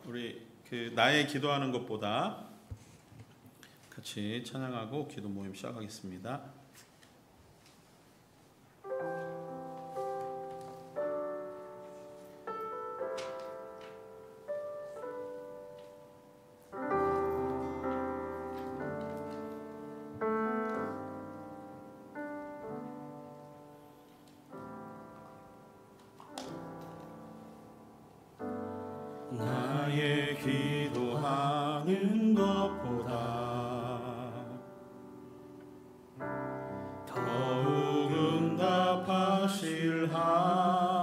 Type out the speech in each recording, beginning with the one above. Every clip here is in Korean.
우리 나의 기도하는 것보다 같이 찬양하고 기도 모임 시작하겠습니다. 나의 기도하는 것보다 더욱 응답하실 하나님,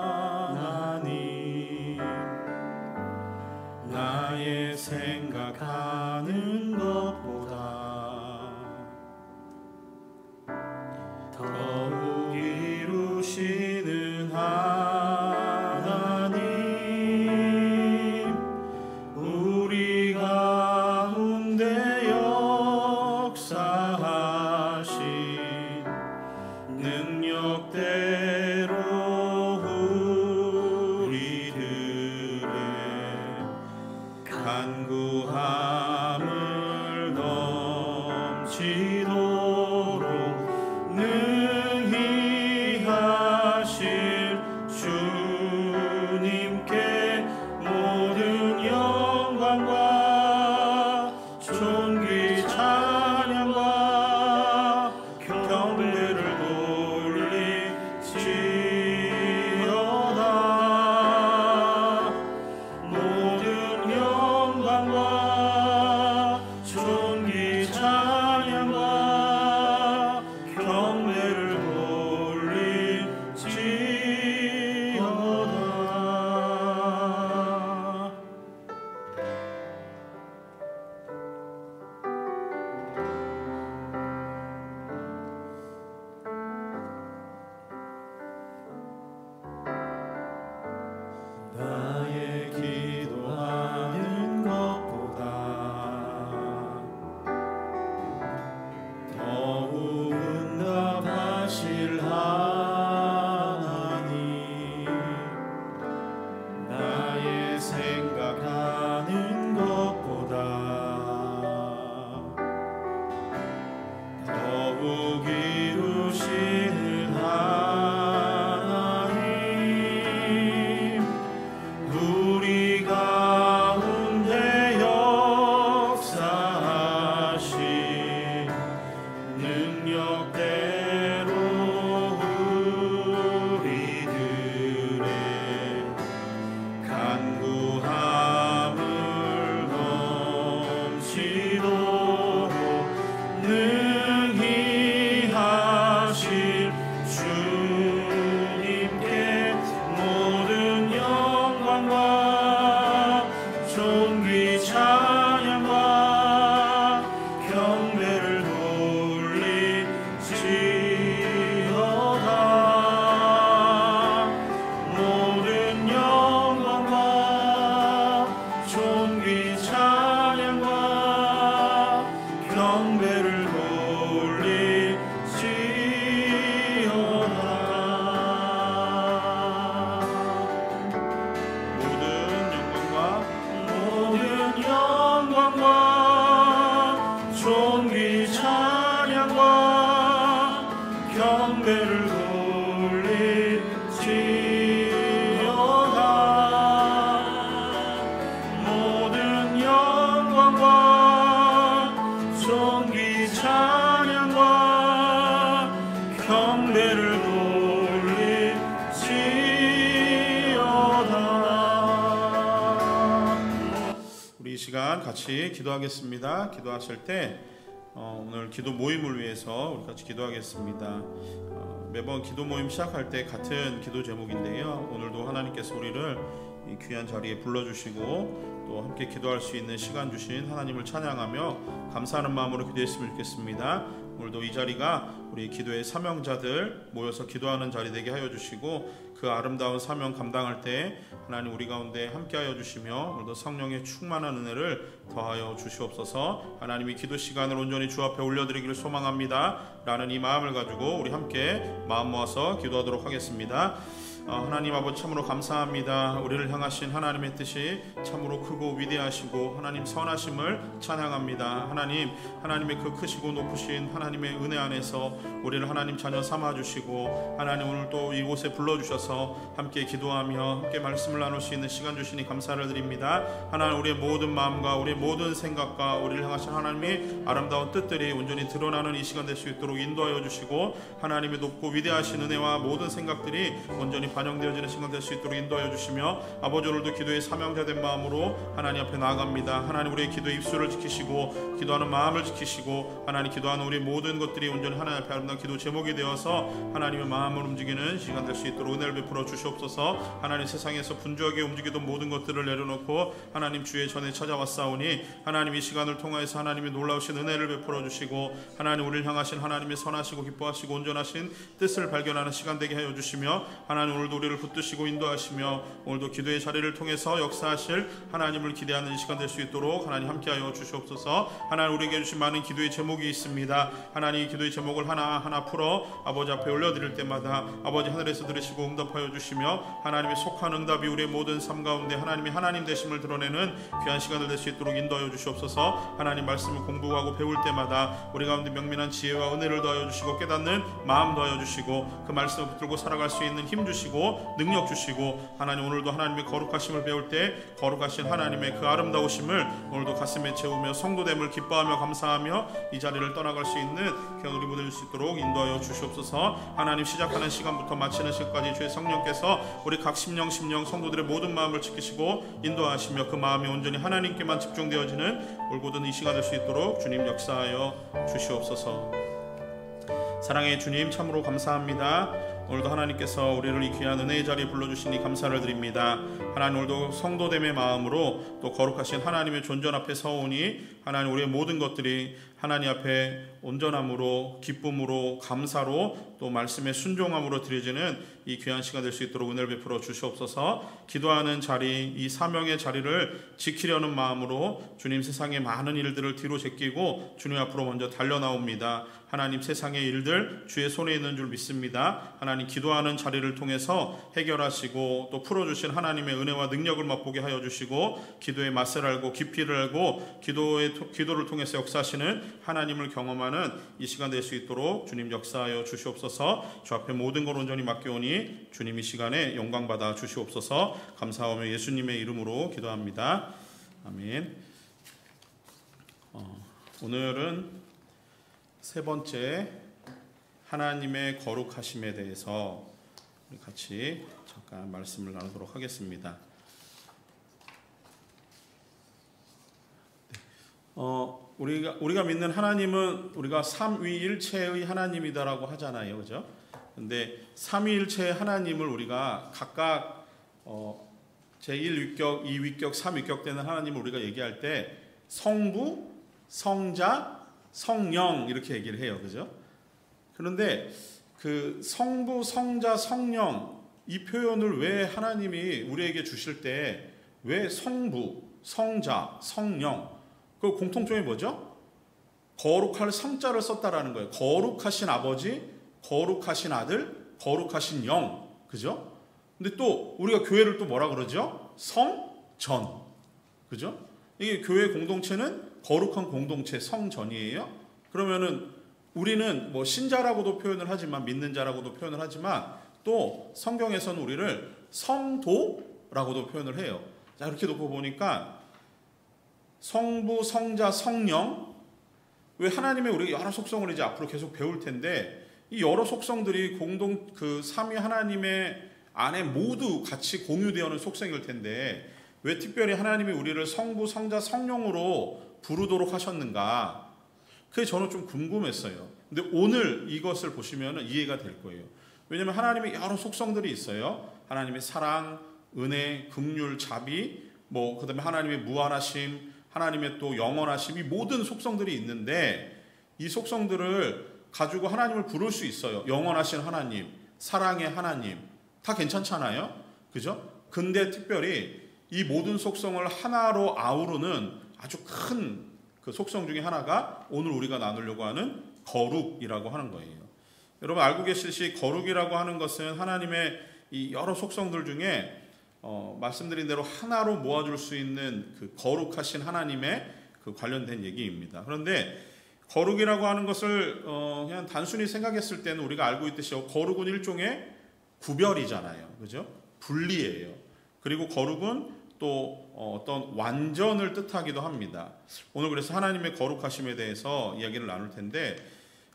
나의 생각하는 것보다 더욱 이루시는 우리 가운데 역사하신 능력대로 우리들의 간구함을 넘치도록 능히 하실 주님께 모든 영광과 존귀 찬양과 경배를 돌리지어다. 모든 영광과 존귀 찬양과 경배를 돌리지어다. 나의 기도하는 것보다 더욱 응답하실 하나님, 나의 생각하는 것보다 더욱 이루시는 하나님, 우리 가운데 역사하신 능력대로 우리들의 간구함을 넘치도록 능히 하실 주님께 모든 영광과 존귀 찬양과 경배를 돌리지어다. 모든 영광과 존귀 찬양과 경배를 돌리지어다. 모든 영광과 존귀 찬양과 경배를 돌리지어다. 모든 영광과 존귀 찬양과 경배를 돌리지어다. 우리 이 시간 같이 기도하겠습니다. 기도하실 때 오늘 기도 모임을 위해서 우리 같이 기도하겠습니다. 매번 기도 모임 시작할 때 같은 기도 제목인데요, 오늘도 하나님께서 우리를 이 귀한 자리에 불러주시고 또 함께 기도할 수 있는 시간 주신 하나님을 찬양하며 감사하는 마음으로 기도했으면 좋겠습니다. 오늘도 이 자리가 우리 기도의 사명자들 모여서 기도하는 자리 되게 하여 주시고 그 아름다운 사명 감당할 때 하나님 우리 가운데 함께 하여 주시며 오늘도 성령의 충만한 은혜를 더하여 주시옵소서. 하나님이 기도 시간을 온전히 주 앞에 올려드리기를 소망합니다 라는 이 마음을 가지고 우리 함께 마음 모아서 기도하도록 하겠습니다. 하나님 아버지 참으로 감사합니다. 우리를 향하신 하나님의 뜻이 참으로 크고 위대하시고 하나님 선하심을 찬양합니다. 하나님의 그 크시고 높으신 하나님의 은혜 안에서 우리를 하나님 자녀 삼아주시고 하나님 오늘 또 이곳에 불러주셔서 함께 기도하며 함께 말씀을 나눌 수 있는 시간 주시니 감사를 드립니다. 하나님 우리의 모든 마음과 우리의 모든 생각과 우리를 향하신 하나님의 아름다운 뜻들이 온전히 드러나는 이 시간 될 수 있도록 인도하여 주시고 하나님의 높고 위대하신 은혜와 모든 생각들이 온전히 반영되어지는 시간 될 수 있도록 인도하여 주시며 아버지 오늘도 기도의 사명자된 마음으로 하나님 앞에 나아갑니다. 하나님 우리의 기도의 입술을 지키시고 기도하는 마음을 지키시고 하나님 기도하는 우리 모든 것들이 온전히 하나님 앞에 아름다운 기도 제목이 되어서 하나님의 마음을 움직이는 시간 될 수 있도록 은혜를 베풀어 주시옵소서. 하나님 세상에서 분주하게 움직이던 모든 것들을 내려놓고 하나님 주의 전에 찾아왔사오니 하나님 이 시간을 통하여서 하나님의 놀라우신 은혜를 베풀어 주시고 하나님 우리를 향하신 하나님의 선하시고 기뻐하시고 온전하신 뜻을 발견하는 시간 되게 하여 주시며 하나님 오늘도 우리를 붙드시고 인도하시며 오늘도 기도의 자리를 통해서 역사하실 하나님을 기대하는 이 시간 될 수 있도록 하나님 함께하여 주시옵소서. 하나님 우리에게 주신 많은 기도의 제목이 있습니다. 하나님 이 기도의 제목을 하나하나 풀어 아버지 앞에 올려드릴 때마다 아버지 하늘에서 들으시고 응답하여 주시며 하나님의 속한 응답이 우리의 모든 삶 가운데 하나님이 하나님 되심을 드러내는 귀한 시간을 될 수 있도록 인도하여 주시옵소서. 하나님 말씀을 공부하고 배울 때마다 우리 가운데 명민한 지혜와 은혜를 더하여 주시고 깨닫는 마음 더하여 주시고 그 말씀을 붙들고 살아갈 수 있는 힘 주시고 능력 주시고 하나님 오늘도 하나님의 거룩하심을 배울 때 거룩하신 하나님의 그 아름다우심을 오늘도 가슴에 채우며 성도됨을 기뻐하며 감사하며 이 자리를 떠나갈 수 있는 경험이 보낼 수 있도록 인도하여 주시옵소서. 하나님 시작하는 시간부터 마치는 시간까지 주의 성령께서 우리 각 심령 성도들의 모든 마음을 지키시고 인도하시며 그 마음이 온전히 하나님께만 집중되어지는 올곧은 이 시간 될 수 있도록 주님 역사하여 주시옵소서. 사랑의 주님 참으로 감사합니다. 오늘도 하나님께서 우리를 이 귀한 은혜의 자리에 불러주시니 감사를 드립니다. 하나님 오늘도 성도됨의 마음으로 또 거룩하신 하나님의 존전 앞에 서오니 하나님 우리의 모든 것들이 하나님 앞에 온전함으로 기쁨으로 감사로 또 말씀의 순종함으로 드려지는 이 귀한 시간 될 수 있도록 은혜를 베풀어 주시옵소서. 기도하는 자리 이 사명의 자리를 지키려는 마음으로 주님 세상의 많은 일들을 뒤로 제끼고 주님 앞으로 먼저 달려나옵니다. 하나님 세상의 일들 주의 손에 있는 줄 믿습니다. 하나님 기도하는 자리를 통해서 해결하시고 또 풀어주신 하나님의 은혜와 능력을 맛보게 하여 주시고 기도의 맛을 알고 깊이를 알고 기도를 통해서 역사하시는 하나님을 경험하는 이 시간 될 수 있도록 주님 역사하여 주시옵소서. 주 앞에 모든 걸 온전히 맡겨오니 주님 이 시간에 영광받아 주시옵소서. 감사하며 예수님의 이름으로 기도합니다. 아멘. 오늘은 세 번째 하나님의 거룩하심에 대해서 우리 같이 잠깐 말씀을 나누도록 하겠습니다. 우리가 믿는 하나님은 우리가 삼위일체의 하나님이다라고 하잖아요, 그죠? 근데 삼위일체의 하나님을 우리가 각각 제1위격, 2위격, 3위격 되는 하나님을 우리가 얘기할 때 성부, 성자, 성령 이렇게 얘기를 해요, 그죠? 그런데 그 성부, 성자, 성령 이 표현을 왜 하나님이 우리에게 주실 때 왜 성부, 성자, 성령 그 공통점이 뭐죠? 거룩할 성자를 썼다라는 거예요. 거룩하신 아버지, 거룩하신 아들, 거룩하신 영, 그죠? 근데 또 우리가 교회를 또 뭐라 그러죠? 성전, 그죠? 이게 교회 공동체는 거룩한 공동체 성전이에요. 그러면은 우리는 뭐 신자라고도 표현을 하지만 믿는 자라고도 표현을 하지만 또 성경에서는 우리를 성도라고도 표현을 해요. 자, 이렇게 놓고 보니까 성부, 성자, 성령 왜 하나님의 우리가 여러 속성을 이제 앞으로 계속 배울 텐데 이 여러 속성들이 공동 그 삼위 하나님의 안에 모두 같이 공유되어는 속성일 텐데 왜 특별히 하나님이 우리를 성부, 성자, 성령으로 부르도록 하셨는가? 그게 저는 좀 궁금했어요. 근데 오늘 이것을 보시면 이해가 될 거예요. 왜냐하면 하나님의 여러 속성들이 있어요. 하나님의 사랑, 은혜, 긍휼, 자비, 그다음에 하나님의 무한하심, 하나님의 또 영원하심, 이 모든 속성들이 있는데 이 속성들을 가지고 하나님을 부를 수 있어요. 영원하신 하나님, 사랑의 하나님, 다 괜찮잖아요, 그죠? 근데 특별히 이 모든 속성을 하나로 아우르는 아주 큰 그 속성 중에 하나가 오늘 우리가 나누려고 하는 거룩이라고 하는 거예요. 여러분 알고 계시듯이 거룩이라고 하는 것은 하나님의 이 여러 속성들 중에 말씀드린 대로 하나로 모아줄 수 있는 그 거룩하신 하나님의 그 관련된 얘기입니다. 그런데 거룩이라고 하는 것을 그냥 단순히 생각했을 때는 우리가 알고 있듯이 거룩은 일종의 구별이잖아요. 그죠? 분리예요. 그리고 거룩은 또 어떤 완전을 뜻하기도 합니다. 오늘 그래서 하나님의 거룩하심에 대해서 이야기를 나눌 텐데,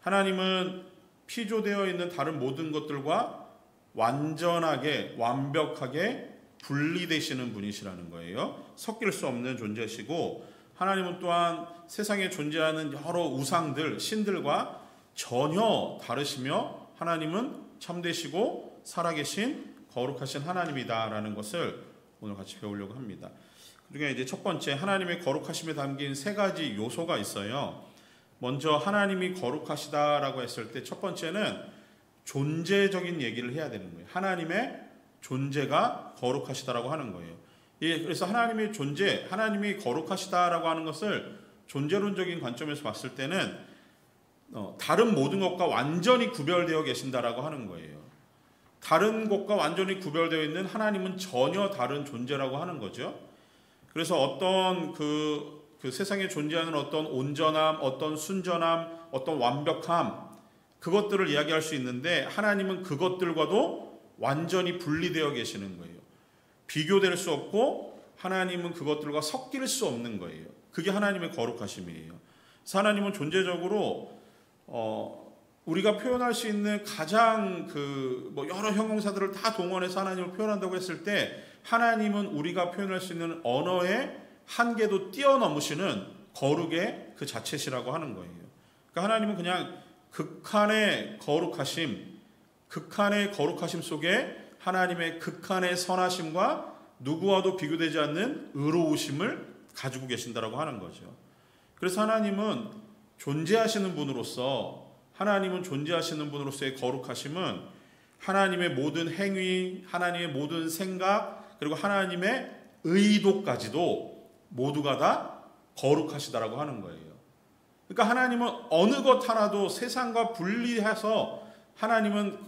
하나님은 피조되어 있는 다른 모든 것들과 완전하게 완벽하게 분리되시는 분이시라는 거예요. 섞일 수 없는 존재시고, 하나님은 또한 세상에 존재하는 여러 우상들, 신들과 전혀 다르시며 하나님은 참되시고 살아계신 거룩하신 하나님이다라는 것을 오늘 같이 배우려고 합니다. 그중에 이제 첫 번째, 하나님의 거룩하심에 담긴 세 가지 요소가 있어요. 먼저 하나님이 거룩하시다라고 했을 때 첫 번째는 존재적인 얘기를 해야 되는 거예요. 하나님의 존재가 거룩하시다라고 하는 거예요. 그래서 하나님의 존재, 하나님이 거룩하시다라고 하는 것을 존재론적인 관점에서 봤을 때는 다른 모든 것과 완전히 구별되어 계신다라고 하는 거예요. 다른 것과 완전히 구별되어 있는 하나님은 전혀 다른 존재라고 하는 거죠. 그래서 어떤 그 세상에 존재하는 어떤 온전함, 어떤 순전함, 어떤 완벽함, 그것들을 이야기할 수 있는데 하나님은 그것들과도 완전히 분리되어 계시는 거예요. 비교될 수 없고 하나님은 그것들과 섞일 수 없는 거예요. 그게 하나님의 거룩하심이에요. 그래서 하나님은 존재적으로 우리가 표현할 수 있는 가장 여러 형용사들을 다 동원해서 하나님을 표현한다고 했을 때, 하나님은 우리가 표현할 수 있는 언어의 한계도 뛰어넘으시는 거룩의 그 자체시라고 하는 거예요. 그러니까 하나님은 그냥 극한의 거룩하심 속에 하나님의 극한의 선하심과 누구와도 비교되지 않는 의로우심을 가지고 계신다라고 하는 거죠. 그래서 하나님은 존재하시는 분으로서의 거룩하심은 하나님의 모든 행위, 하나님의 모든 생각, 그리고 하나님의 의도까지도 모두가 다 거룩하시다라고 하는 거예요. 그러니까 하나님은 어느 것 하나도 세상과 분리해서 하나님은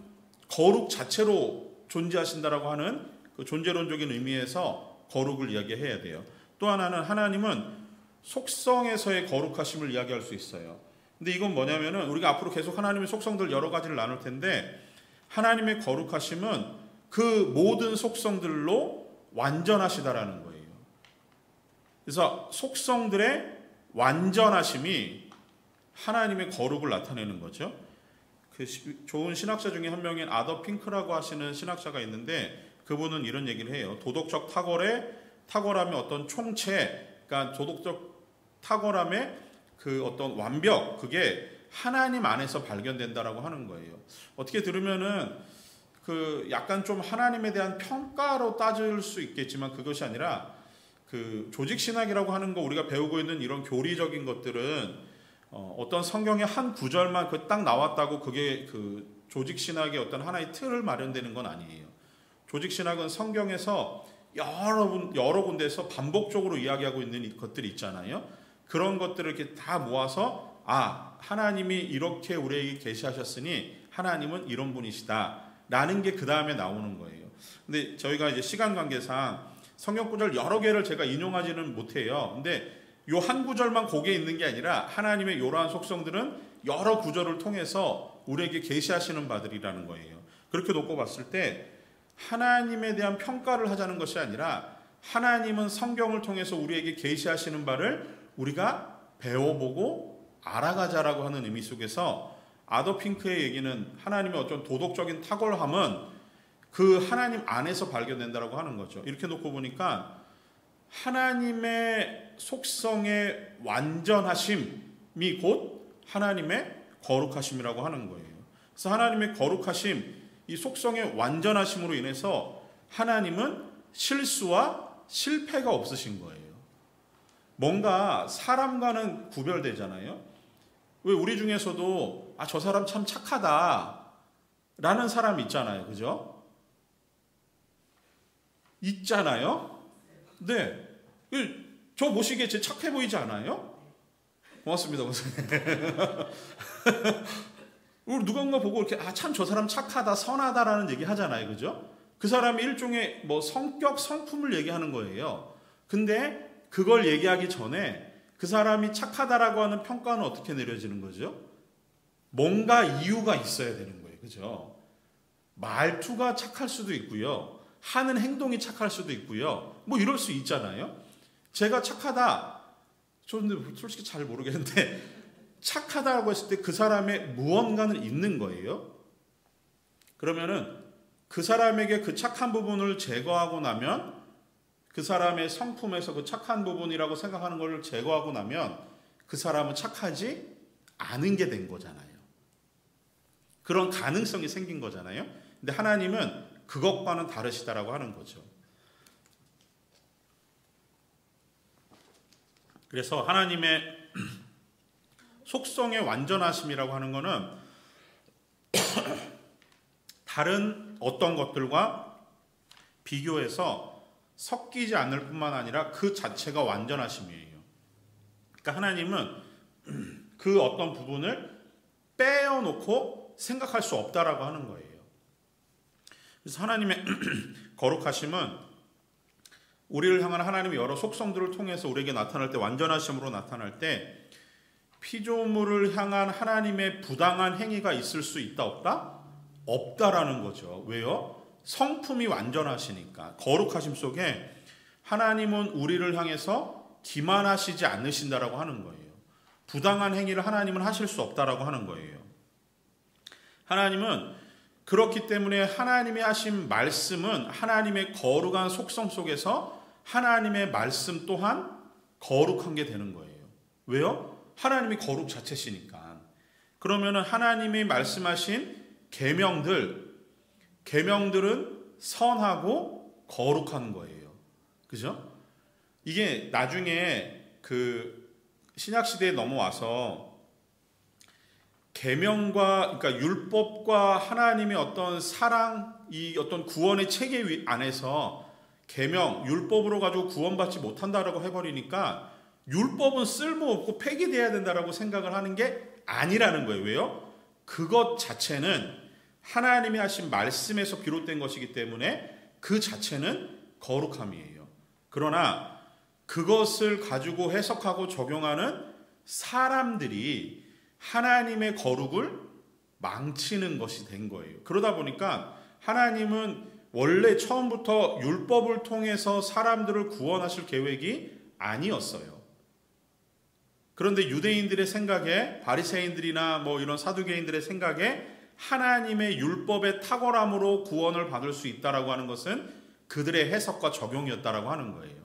거룩 자체로 존재하신다라고 하는 그 존재론적인 의미에서 거룩을 이야기해야 돼요. 또 하나는 하나님은 속성에서의 거룩하심을 이야기할 수 있어요. 근데 이건 뭐냐면은 우리가 앞으로 계속 하나님의 속성들 여러 가지를 나눌 텐데, 하나님의 거룩하심은 그 모든 속성들로 완전하시다라는 거예요. 그래서 속성들의 완전하심이 하나님의 거룩을 나타내는 거죠. 그 좋은 신학자 중에 한 명인 아더 핑크라고 하시는 신학자가 있는데, 그분은 이런 얘기를 해요. 도덕적 탁월함의 어떤 총체, 그러니까 도덕적 탁월함의 그 어떤 완벽, 그게 하나님 안에서 발견된다라고 하는 거예요. 어떻게 들으면은 그 약간 좀 하나님에 대한 평가로 따질 수 있겠지만, 그것이 아니라 그 조직 신학이라고 하는 거, 우리가 배우고 있는 이런 교리적인 것들은 어떤 성경의 한 구절만 딱 나왔다고 그게 그 조직 신학의 어떤 하나의 틀을 마련되는 건 아니에요. 조직 신학은 성경에서 여러 군데에서 반복적으로 이야기하고 있는 것들이 있잖아요. 그런 것들을 이렇게 다 모아서 하나님이 이렇게 우리에게 계시하셨으니 하나님은 이런 분이시다 라는 게 그 다음에 나오는 거예요. 근데 저희가 이제 시간 관계상 성경 구절 여러 개를 제가 인용하지는 못해요. 근데 요 한 구절만 거기에 있는 게 아니라 하나님의 이러한 속성들은 여러 구절을 통해서 우리에게 계시하시는 바들이라는 거예요. 그렇게 놓고 봤을 때 하나님에 대한 평가를 하자는 것이 아니라, 하나님은 성경을 통해서 우리에게 계시하시는 바를 우리가 배워보고 알아가자라고 하는 의미 속에서 아더 핑크의 얘기는 하나님의 어떤 도덕적인 탁월함은 그 하나님 안에서 발견된다라고 하는 거죠. 이렇게 놓고 보니까 하나님의 속성의 완전하심이 곧 하나님의 거룩하심이라고 하는 거예요. 그래서 하나님의 거룩하심, 이 속성의 완전하심으로 인해서 하나님은 실수와 실패가 없으신 거예요. 뭔가 사람과는 구별되잖아요. 왜 우리 중에서도 저 사람 참 착하다 라는 사람이 있잖아요. 그죠? 있잖아요. 네. 저 보시기에 제 착해 보이지 않아요? 고맙습니다. 우리 누군가 보고 이렇게 참 저 사람 착하다, 선하다라는 얘기 하잖아요. 그죠? 그 사람이 일종의 뭐 성격, 성품을 얘기하는 거예요. 근데 그걸 얘기하기 전에 그 사람이 착하다라고 하는 평가는 어떻게 내려지는 거죠? 뭔가 이유가 있어야 되는 거예요. 그죠? 말투가 착할 수도 있고요. 하는 행동이 착할 수도 있고요. 뭐 이럴 수 있잖아요. 제가 착하다. 저는 솔직히 잘 모르겠는데 착하다고 했을 때 그 사람의 무언가는 있는 거예요. 그러면은 그 사람에게 그 착한 부분을 제거하고 나면 그 사람의 성품에서 그 착한 부분이라고 생각하는 것을 제거하고 나면 그 사람은 착하지 않은 게 된 거잖아요. 그런 가능성이 생긴 거잖아요. 근데 하나님은 그것과는 다르시다라고 하는 거죠. 그래서 하나님의 속성의 완전하심이라고 하는 것은 다른 어떤 것들과 비교해서 섞이지 않을 뿐만 아니라 그 자체가 완전하심이에요. 그러니까 하나님은 그 어떤 부분을 빼어놓고 생각할 수 없다라고 하는 거예요. 그래서 하나님의 거룩하심은 우리를 향한 하나님의 여러 속성들을 통해서 우리에게 나타날 때, 완전하심으로 나타날 때 피조물을 향한 하나님의 부당한 행위가 있을 수 있다 없다? 없다라는 거죠. 왜요? 성품이 완전하시니까. 거룩하심 속에 하나님은 우리를 향해서 기만하시지 않으신다라고 하는 거예요. 부당한 행위를 하나님은 하실 수 없다라고 하는 거예요. 하나님은 그렇기 때문에 하나님이 하신 말씀은 하나님의 거룩한 속성 속에서 하나님의 말씀 또한 거룩한 게 되는 거예요. 왜요? 하나님이 거룩 자체시니까. 그러면 하나님이 말씀하신 계명들은 선하고 거룩한 거예요. 그죠? 이게 나중에 그 신약 시대에 넘어와서 계명과, 그러니까 율법과 하나님의 어떤 사랑, 이 어떤 구원의 체계 안에서 계명, 율법으로 가지고 구원받지 못한다라고 해버리니까 율법은 쓸모없고 폐기돼야 된다라고 생각을 하는 게 아니라는 거예요. 왜요? 그것 자체는 하나님이 하신 말씀에서 비롯된 것이기 때문에 그 자체는 거룩함이에요. 그러나 그것을 가지고 해석하고 적용하는 사람들이 하나님의 거룩을 망치는 것이 된 거예요. 그러다 보니까 하나님은 원래 처음부터 율법을 통해서 사람들을 구원하실 계획이 아니었어요. 그런데 유대인들의 생각에, 바리새인들이나 뭐 이런 사두개인들의 생각에 하나님의 율법의 탁월함으로 구원을 받을 수 있다라고 하는 것은 그들의 해석과 적용이었다라고 하는 거예요.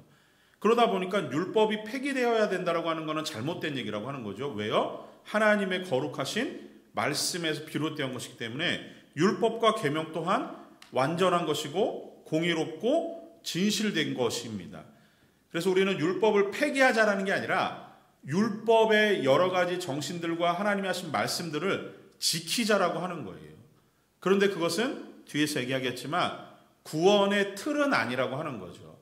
그러다 보니까 율법이 폐기되어야 된다라고 하는 것은 잘못된 얘기라고 하는 거죠. 왜요? 하나님의 거룩하신 말씀에서 비롯된 것이기 때문에 율법과 계명 또한 완전한 것이고 공의롭고 진실된 것입니다. 그래서 우리는 율법을 폐기하자라는 게 아니라 율법의 여러 가지 정신들과 하나님이 하신 말씀들을 지키자라고 하는 거예요. 그런데 그것은 뒤에서 얘기하겠지만 구원의 틀은 아니라고 하는 거죠.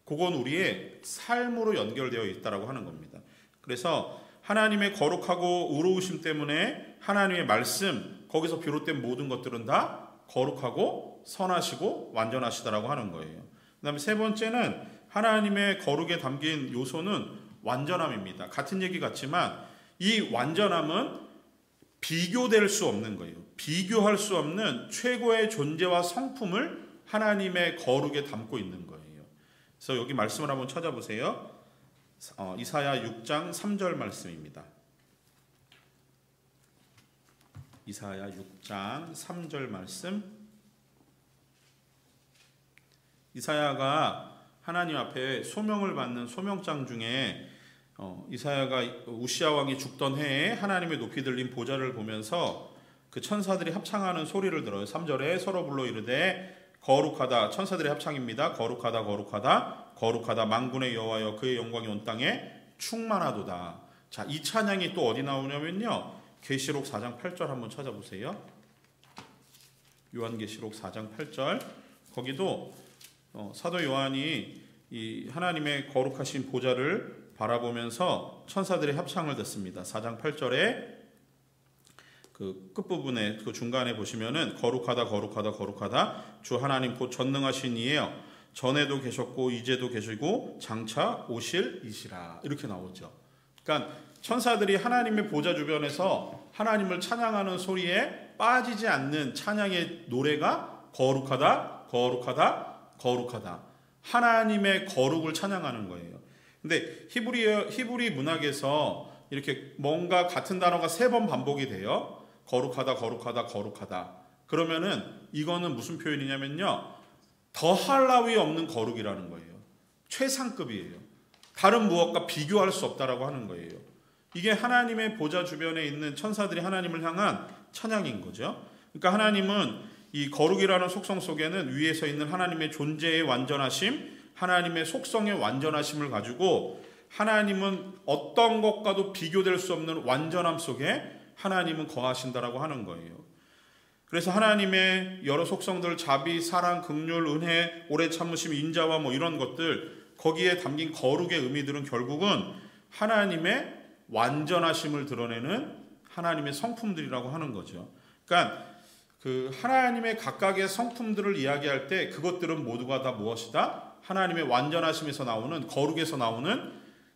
그건 우리의 삶으로 연결되어 있다라고 하는 겁니다. 그래서 하나님의 거룩하고 의로우심 때문에 하나님의 말씀, 거기서 비롯된 모든 것들은 다 거룩하고 선하시고 완전하시다라고 하는 거예요. 그 다음에 세 번째는 하나님의 거룩에 담긴 요소는 완전함입니다. 같은 얘기 같지만 이 완전함은 비교될 수 없는 거예요. 비교할 수 없는 최고의 존재와 성품을 하나님의 거룩에 담고 있는 거예요. 그래서 여기 말씀을 한번 찾아보세요. 이사야 6장 3절 말씀입니다. 이사야 6장 3절 말씀. 이사야가 하나님 앞에 소명을 받는 소명장 중에 이사야가 우시야 왕이 죽던 해에 하나님의 높이 들린 보좌를 보면서 그 천사들이 합창하는 소리를 들어요. 3절에 서로 불러 이르되 거룩하다, 천사들의 합창입니다. 거룩하다 거룩하다 거룩하다 만군의 여호와여, 그의 영광이 온 땅에 충만하도다. 자, 이 찬양이 또 어디 나오냐면요, 계시록 4장 8절 한번 찾아보세요. 요한계시록 4장 8절. 거기도 사도 요한이 이 하나님의 거룩하신 보좌를 바라보면서 천사들의 합창을 듣습니다. 4장 8절에 그 끝부분에 그 중간에 보시면은 거룩하다 거룩하다 거룩하다 주 하나님 곧 전능하신 이에요. 전에도 계셨고 이제도 계시고 장차 오실 이시라 이렇게 나오죠. 그러니까 천사들이 하나님의 보좌 주변에서 하나님을 찬양하는 소리에 빠지지 않는 찬양의 노래가 거룩하다 거룩하다 거룩하다 하나님의 거룩을 찬양하는 거예요. 근데 히브리 문학에서 이렇게 뭔가 같은 단어가 3번 반복이 돼요. 거룩하다 거룩하다 거룩하다. 그러면은 이거는 무슨 표현이냐면요, 더할 나위 없는 거룩이라는 거예요. 최상급이에요. 다른 무엇과 비교할 수 없다라고 하는 거예요. 이게 하나님의 보좌 주변에 있는 천사들이 하나님을 향한 찬양인 거죠. 그러니까 하나님은 이 거룩이라는 속성 속에는 위에 서 있는 하나님의 존재의 완전하심, 하나님의 속성의 완전하심을 가지고 하나님은 어떤 것과도 비교될 수 없는 완전함 속에 하나님은 거하신다라고 하는 거예요. 그래서 하나님의 여러 속성들, 자비, 사랑, 긍휼, 은혜, 오래 참으심, 인자와 뭐 이런 것들, 거기에 담긴 거룩의 의미들은 결국은 하나님의 완전하심을 드러내는 하나님의 성품들이라고 하는 거죠. 그러니까 그 하나님의 각각의 성품들을 이야기할 때 그것들은 모두가 다 무엇이다? 하나님의 완전하심에서 나오는, 거룩에서 나오는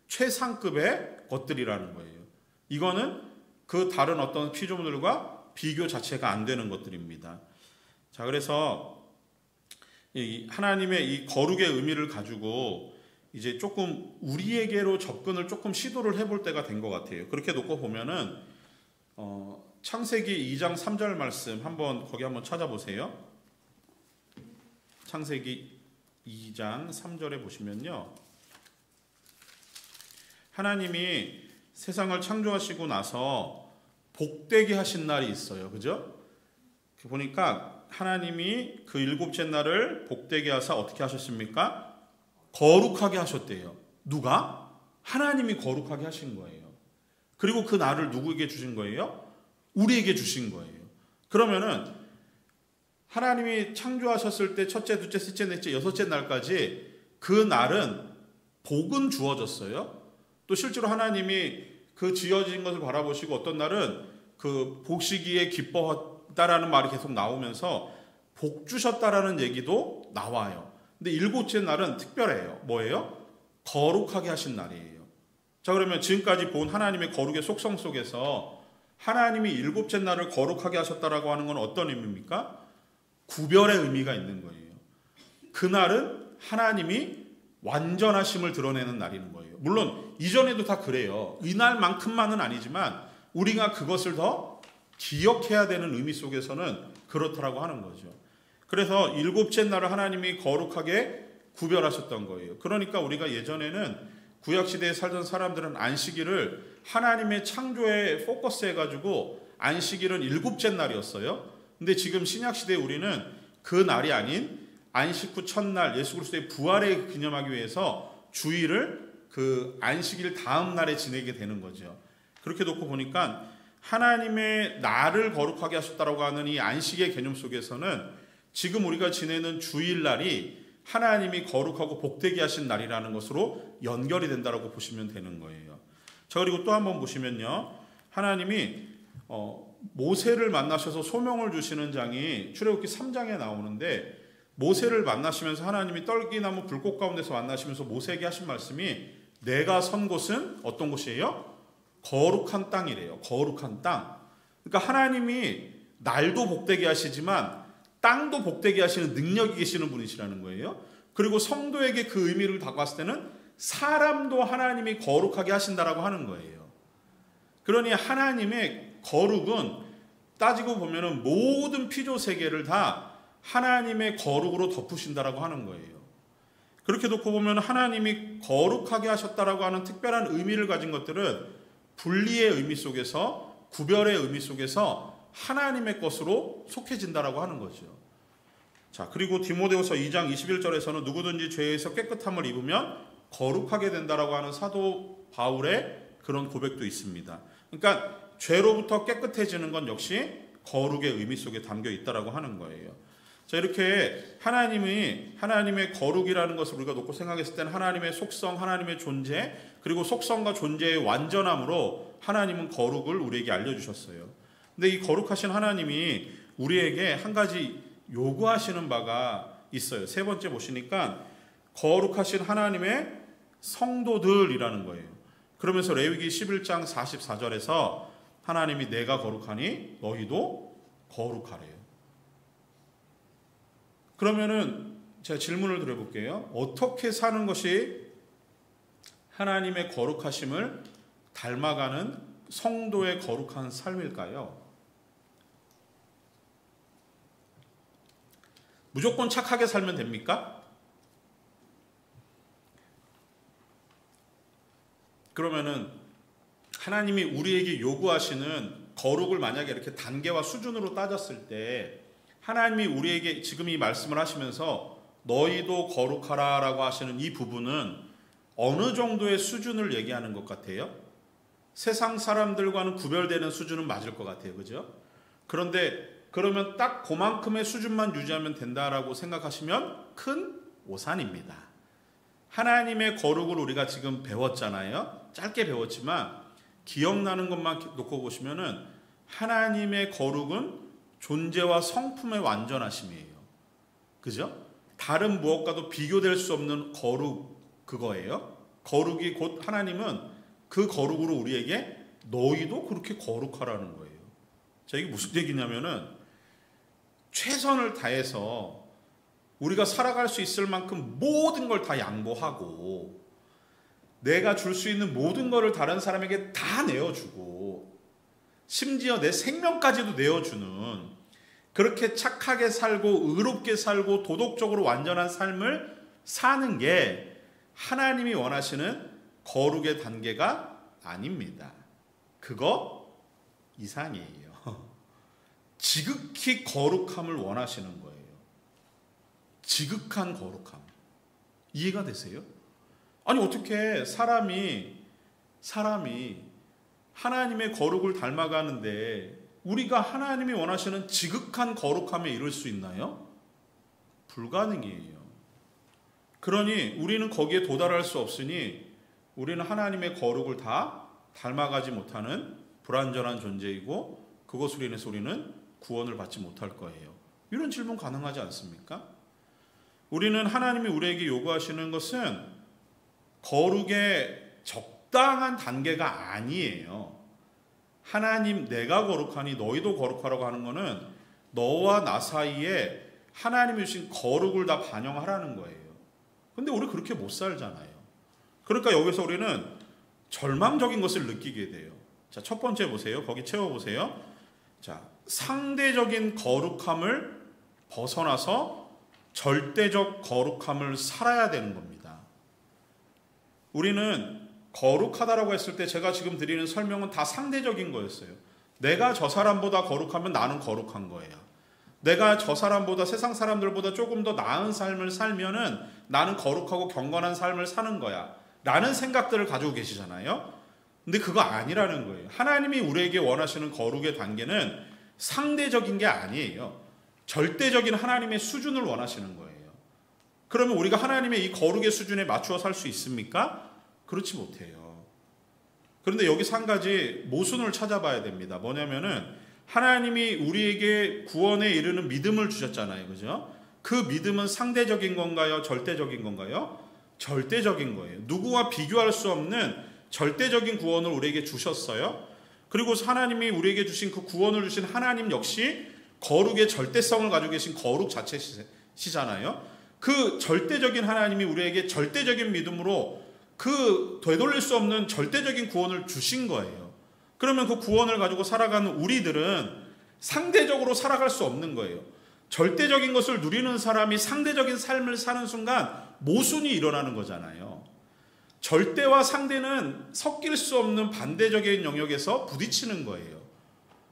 최상급의 것들이라는 거예요. 이거는 그 다른 어떤 피조물들과 비교 자체가 안 되는 것들입니다. 자, 그래서 이 하나님의 이 거룩의 의미를 가지고 이제 조금 우리에게로 접근을 조금 시도를 해볼 때가 된 것 같아요. 그렇게 놓고 보면은 창세기 2장 3절 말씀 거기 한번 찾아보세요. 창세기 2장 3절에 보시면요, 하나님이 세상을 창조하시고 나서 복되게 하신 날이 있어요. 그죠? 보니까 하나님이 그 7째 날을 복되게 하사 어떻게 하셨습니까? 거룩하게 하셨대요. 누가? 하나님이 거룩하게 하신 거예요. 그리고 그 날을 누구에게 주신 거예요? 우리에게 주신 거예요. 그러면은 하나님이 창조하셨을 때 첫째, 둘째, 셋째, 넷째, 6째 날까지 그 날은 복은 주어졌어요. 또 실제로 하나님이 그 지어진 것을 바라보시고 어떤 날은 그 보시기에 기뻐했다라는 말이 계속 나오면서 복 주셨다라는 얘기도 나와요. 근데 7째 날은 특별해요. 뭐예요? 거룩하게 하신 날이에요. 자, 그러면 지금까지 본 하나님의 거룩의 속성 속에서 하나님이 7째 날을 거룩하게 하셨다라고 하는 건 어떤 의미입니까? 구별의 의미가 있는 거예요. 그날은 하나님이 완전하심을 드러내는 날인 거예요. 물론 이전에도 다 그래요. 이날만큼만은 아니지만 우리가 그것을 더 기억해야 되는 의미 속에서는 그렇다라고 하는 거죠. 그래서 7째 날을 하나님이 거룩하게 구별하셨던 거예요. 그러니까 우리가 예전에는 구약시대에 살던 사람들은 안식일을 하나님의 창조에 포커스해가지고 안식일은 7째 날이었어요. 근데 지금 신약시대에 우리는 그 날이 아닌 안식 후 첫날 예수 그리스도의 부활을 기념하기 위해서 주일을 그 안식일 다음 날에 지내게 되는 거죠. 그렇게 놓고 보니까 하나님의 날을 거룩하게 하셨다라고 하는 이 안식의 개념 속에서는 지금 우리가 지내는 주일날이 하나님이 거룩하고 복되게 하신 날이라는 것으로 연결이 된다라고 보시면 되는 거예요. 자, 그리고 또 한번 보시면요, 하나님이 모세를 만나셔서 소명을 주시는 장이 출애굽기 3장에 나오는데, 모세를 만나시면서 하나님이 떨기나무 불꽃 가운데서 만나시면서 모세에게 하신 말씀이 내가 선 곳은 어떤 곳이에요? 거룩한 땅이래요. 거룩한 땅. 그러니까 하나님이 날도 복되게 하시지만 땅도 복되게 하시는 능력이 계시는 분이시라는 거예요. 그리고 성도에게 그 의미를 다가왔을 때는 사람도 하나님이 거룩하게 하신다라고 하는 거예요. 그러니 하나님의 거룩은 따지고 보면은 모든 피조 세계를 다 하나님의 거룩으로 덮으신다라고 하는 거예요. 그렇게 놓고 보면 하나님이 거룩하게 하셨다라고 하는 특별한 의미를 가진 것들은 분리의 의미 속에서, 구별의 의미 속에서 하나님의 것으로 속해진다라고 하는 거죠. 자, 그리고 디모데후서 2장 21절에서는 누구든지 죄에서 깨끗함을 입으면 거룩하게 된다라고 하는 사도 바울의 그런 고백도 있습니다. 그러니까 죄로부터 깨끗해지는 건 역시 거룩의 의미 속에 담겨 있다라고 하는 거예요. 자, 이렇게 하나님의 거룩이라는 것을 우리가 놓고 생각했을 때는 하나님의 속성, 하나님의 존재, 그리고 속성과 존재의 완전함으로 하나님은 거룩을 우리에게 알려주셨어요. 근데 이 거룩하신 하나님이 우리에게 한 가지 요구하시는 바가 있어요. 세 번째 보시니까 거룩하신 하나님의 성도들이라는 거예요. 그러면서 레위기 11장 44절에서 하나님이 내가 거룩하니 너희도 거룩하래요. 그러면은 제가 질문을 드려볼게요. 어떻게 사는 것이 하나님의 거룩하심을 닮아가는 성도의 거룩한 삶일까요? 무조건 착하게 살면 됩니까? 그러면은 하나님이 우리에게 요구하시는 거룩을 만약에 이렇게 단계와 수준으로 따졌을 때 하나님이 우리에게 지금 이 말씀을 하시면서 너희도 거룩하라 라고 하시는 이 부분은 어느 정도의 수준을 얘기하는 것 같아요? 세상 사람들과는 구별되는 수준은 맞을 것 같아요. 그죠? 그런데 그러면 딱 그만큼의 수준만 유지하면 된다라고 생각하시면 큰 오산입니다. 하나님의 거룩을 우리가 지금 배웠잖아요. 짧게 배웠지만 기억나는 것만 놓고 보시면은 하나님의 거룩은 존재와 성품의 완전하심이에요. 그죠? 다른 무엇과도 비교될 수 없는 거룩 그거예요. 거룩이 곧 하나님은 그 거룩으로 우리에게 너희도 그렇게 거룩하라는 거예요. 자, 이게 무슨 얘기냐면은 최선을 다해서 우리가 살아갈 수 있을 만큼 모든 걸 다 양보하고 내가 줄 수 있는 모든 것을 다른 사람에게 다 내어주고 심지어 내 생명까지도 내어주는 그렇게 착하게 살고 의롭게 살고 도덕적으로 완전한 삶을 사는 게 하나님이 원하시는 거룩의 단계가 아닙니다. 그거 이상이에요. 지극히 거룩함을 원하시는 거예요. 지극한 거룩함. 이해가 되세요? 아니 어떻게 사람이 하나님의 거룩을 닮아가는데 우리가 하나님이 원하시는 지극한 거룩함에 이를 수 있나요? 불가능이에요. 그러니 우리는 거기에 도달할 수 없으니 우리는 하나님의 거룩을 다 닮아가지 못하는 불완전한 존재이고 그것으로 인해서 우리는 구원을 받지 못할 거예요. 이런 질문 가능하지 않습니까? 우리는 하나님이 우리에게 요구하시는 것은 거룩의 적당한 단계가 아니에요. 하나님 내가 거룩하니 너희도 거룩하라고 하는 것은 너와 나 사이에 하나님이 주신 거룩을 다 반영하라는 거예요. 근데 우리 그렇게 못 살잖아요. 그러니까 여기서 우리는 절망적인 것을 느끼게 돼요. 자, 첫 번째 보세요. 거기 채워보세요. 자, 상대적인 거룩함을 벗어나서 절대적 거룩함을 살아야 되는 겁니다. 우리는 거룩하다라고 했을 때 제가 지금 드리는 설명은 다 상대적인 거였어요. 내가 저 사람보다 거룩하면 나는 거룩한 거예요. 내가 저 사람보다 세상 사람들보다 조금 더 나은 삶을 살면은 나는 거룩하고 경건한 삶을 사는 거야 라는 생각들을 가지고 계시잖아요. 근데 그거 아니라는 거예요. 하나님이 우리에게 원하시는 거룩의 단계는 상대적인 게 아니에요. 절대적인 하나님의 수준을 원하시는 거예요. 그러면 우리가 하나님의 이 거룩의 수준에 맞추어 살 수 있습니까? 그렇지 못해요. 그런데 여기서 한 가지 모순을 찾아봐야 됩니다. 뭐냐면은 하나님이 우리에게 구원에 이르는 믿음을 주셨잖아요. 그죠? 그 믿음은 상대적인 건가요? 절대적인 건가요? 절대적인 거예요. 누구와 비교할 수 없는 절대적인 구원을 우리에게 주셨어요. 그리고 하나님이 우리에게 주신 그 구원을 주신 하나님 역시 거룩의 절대성을 가지고 계신 거룩 자체시잖아요. 그 절대적인 하나님이 우리에게 절대적인 믿음으로 그 되돌릴 수 없는 절대적인 구원을 주신 거예요. 그러면 그 구원을 가지고 살아가는 우리들은 상대적으로 살아갈 수 없는 거예요. 절대적인 것을 누리는 사람이 상대적인 삶을 사는 순간 모순이 일어나는 거잖아요. 절대와 상대는 섞일 수 없는 반대적인 영역에서 부딪히는 거예요.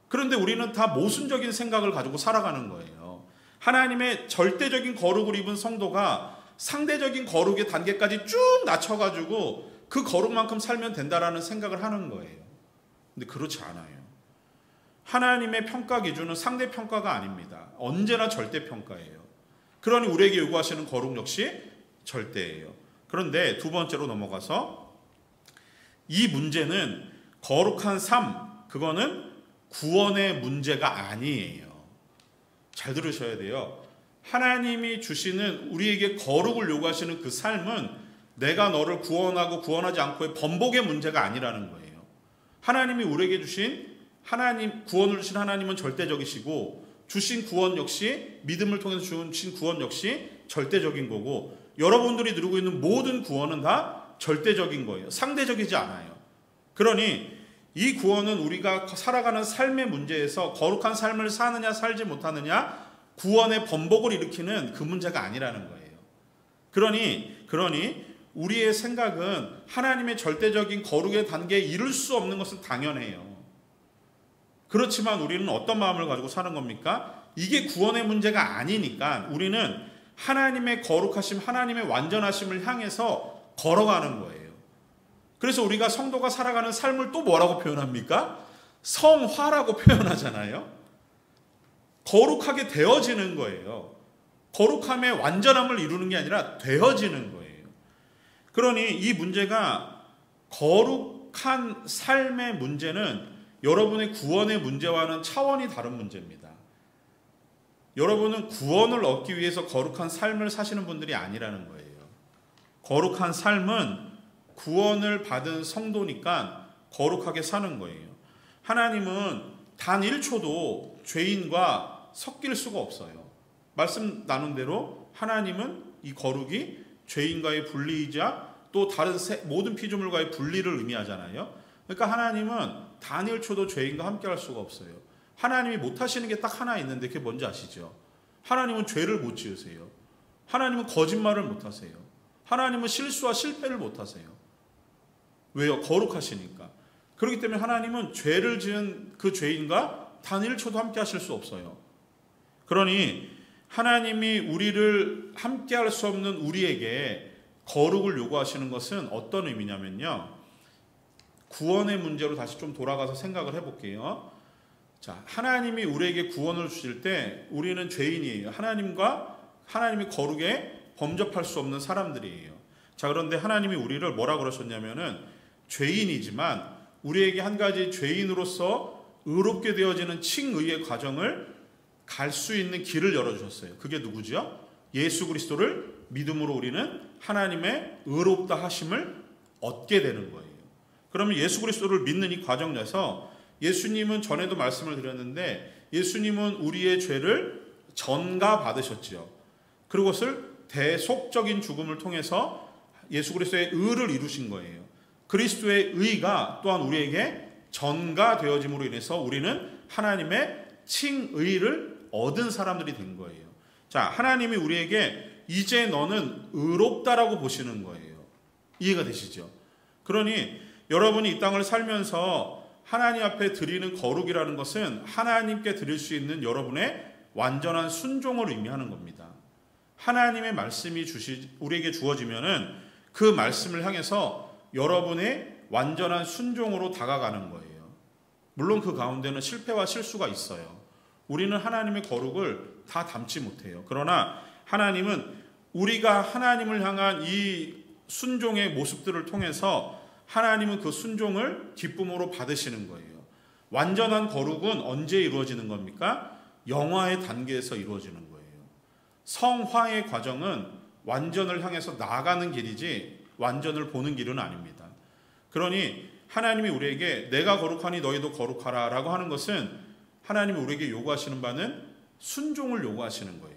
그런데 우리는 다 모순적인 생각을 가지고 살아가는 거예요. 하나님의 절대적인 거룩을 입은 성도가 상대적인 거룩의 단계까지 쭉 낮춰가지고 그 거룩만큼 살면 된다라는 생각을 하는 거예요. 근데 그렇지 않아요. 하나님의 평가 기준은 상대 평가가 아닙니다. 언제나 절대 평가예요. 그러니 우리에게 요구하시는 거룩 역시 절대예요. 그런데 두 번째로 넘어가서 이 문제는 거룩한 삶, 그거는 구원의 문제가 아니에요. 잘 들으셔야 돼요. 하나님이 주시는 우리에게 거룩을 요구하시는 그 삶은 내가 너를 구원하고 구원하지 않고의 번복의 문제가 아니라는 거예요. 하나님이 우리에게 주신 구원을 주신 하나님은 절대적이시고 주신 구원 역시 믿음을 통해서 주신 구원 역시 절대적인 거고 여러분들이 누리고 있는 모든 구원은 다 절대적인 거예요. 상대적이지 않아요. 그러니 이 구원은 우리가 살아가는 삶의 문제에서 거룩한 삶을 사느냐 살지 못하느냐 구원의 번복을 일으키는 그 문제가 아니라는 거예요. 그러니 우리의 생각은 하나님의 절대적인 거룩의 단계에 이를 수 없는 것은 당연해요. 그렇지만 우리는 어떤 마음을 가지고 사는 겁니까? 이게 구원의 문제가 아니니까 우리는 하나님의 거룩하심, 하나님의 완전하심을 향해서 걸어가는 거예요. 그래서 우리가 성도가 살아가는 삶을 또 뭐라고 표현합니까? 성화라고 표현하잖아요. 거룩하게 되어지는 거예요. 거룩함의 완전함을 이루는 게 아니라 되어지는 거예요. 그러니 이 문제가 거룩한 삶의 문제는 여러분의 구원의 문제와는 차원이 다른 문제입니다. 여러분은 구원을 얻기 위해서 거룩한 삶을 사시는 분들이 아니라는 거예요. 거룩한 삶은 구원을 받은 성도니까 거룩하게 사는 거예요. 하나님은 단 1초도 죄인과 섞일 수가 없어요. 말씀 나눈 대로 하나님은 이 거룩이 죄인과의 분리이자 또 다른 모든 피조물과의 분리를 의미하잖아요. 그러니까 하나님은 단 1초도 죄인과 함께 할 수가 없어요. 하나님이 못하시는 게 딱 하나 있는데 그게 뭔지 아시죠? 하나님은 죄를 못 지으세요. 하나님은 거짓말을 못하세요. 하나님은 실수와 실패를 못하세요. 왜요? 거룩하시니까. 그렇기 때문에 하나님은 죄를 지은 그 죄인과 단 1초도 함께 하실 수 없어요. 그러니 하나님이 우리를 함께 할 수 없는 우리에게 거룩을 요구하시는 것은 어떤 의미냐면요. 구원의 문제로 다시 좀 돌아가서 생각을 해볼게요. 자, 하나님이 우리에게 구원을 주실 때 우리는 죄인이에요. 하나님의 거룩에 범접할 수 없는 사람들이에요. 자, 그런데 하나님이 우리를 뭐라 그러셨냐면은 죄인이지만 우리에게 한 가지 죄인으로서 의롭게 되어지는 칭의의 과정을 갈 수 있는 길을 열어주셨어요. 그게 누구죠? 예수 그리스도를 믿음으로 우리는 하나님의 의롭다 하심을 얻게 되는 거예요. 그러면 예수 그리스도를 믿는 이 과정 내에서 예수님은 전에도 말씀을 드렸는데 예수님은 우리의 죄를 전가받으셨지요. 그것을 대속적인 죽음을 통해서 예수 그리스도의 의를 이루신 거예요. 그리스도의 의가 또한 우리에게 전가되어짐으로 인해서 우리는 하나님의 칭의를 얻은 사람들이 된 거예요. 자, 하나님이 우리에게 이제 너는 의롭다라고 보시는 거예요. 이해가 되시죠? 그러니 여러분이 이 땅을 살면서 하나님 앞에 드리는 거룩이라는 것은 하나님께 드릴 수 있는 여러분의 완전한 순종을 의미하는 겁니다. 하나님의 말씀이 우리에게 주어지면은 그 말씀을 향해서 여러분의 완전한 순종으로 다가가는 거예요. 물론 그 가운데는 실패와 실수가 있어요. 우리는 하나님의 거룩을 다 담지 못해요. 그러나 하나님은 우리가 하나님을 향한 이 순종의 모습들을 통해서 하나님은 그 순종을 기쁨으로 받으시는 거예요. 완전한 거룩은 언제 이루어지는 겁니까? 영화의 단계에서 이루어지는 거예요. 성화의 과정은 완전을 향해서 나아가는 길이지 완전을 보는 길은 아닙니다. 그러니 하나님이 우리에게 내가 거룩하니 너희도 거룩하라 라고 하는 것은 하나님이 우리에게 요구하시는 바는 순종을 요구하시는 거예요.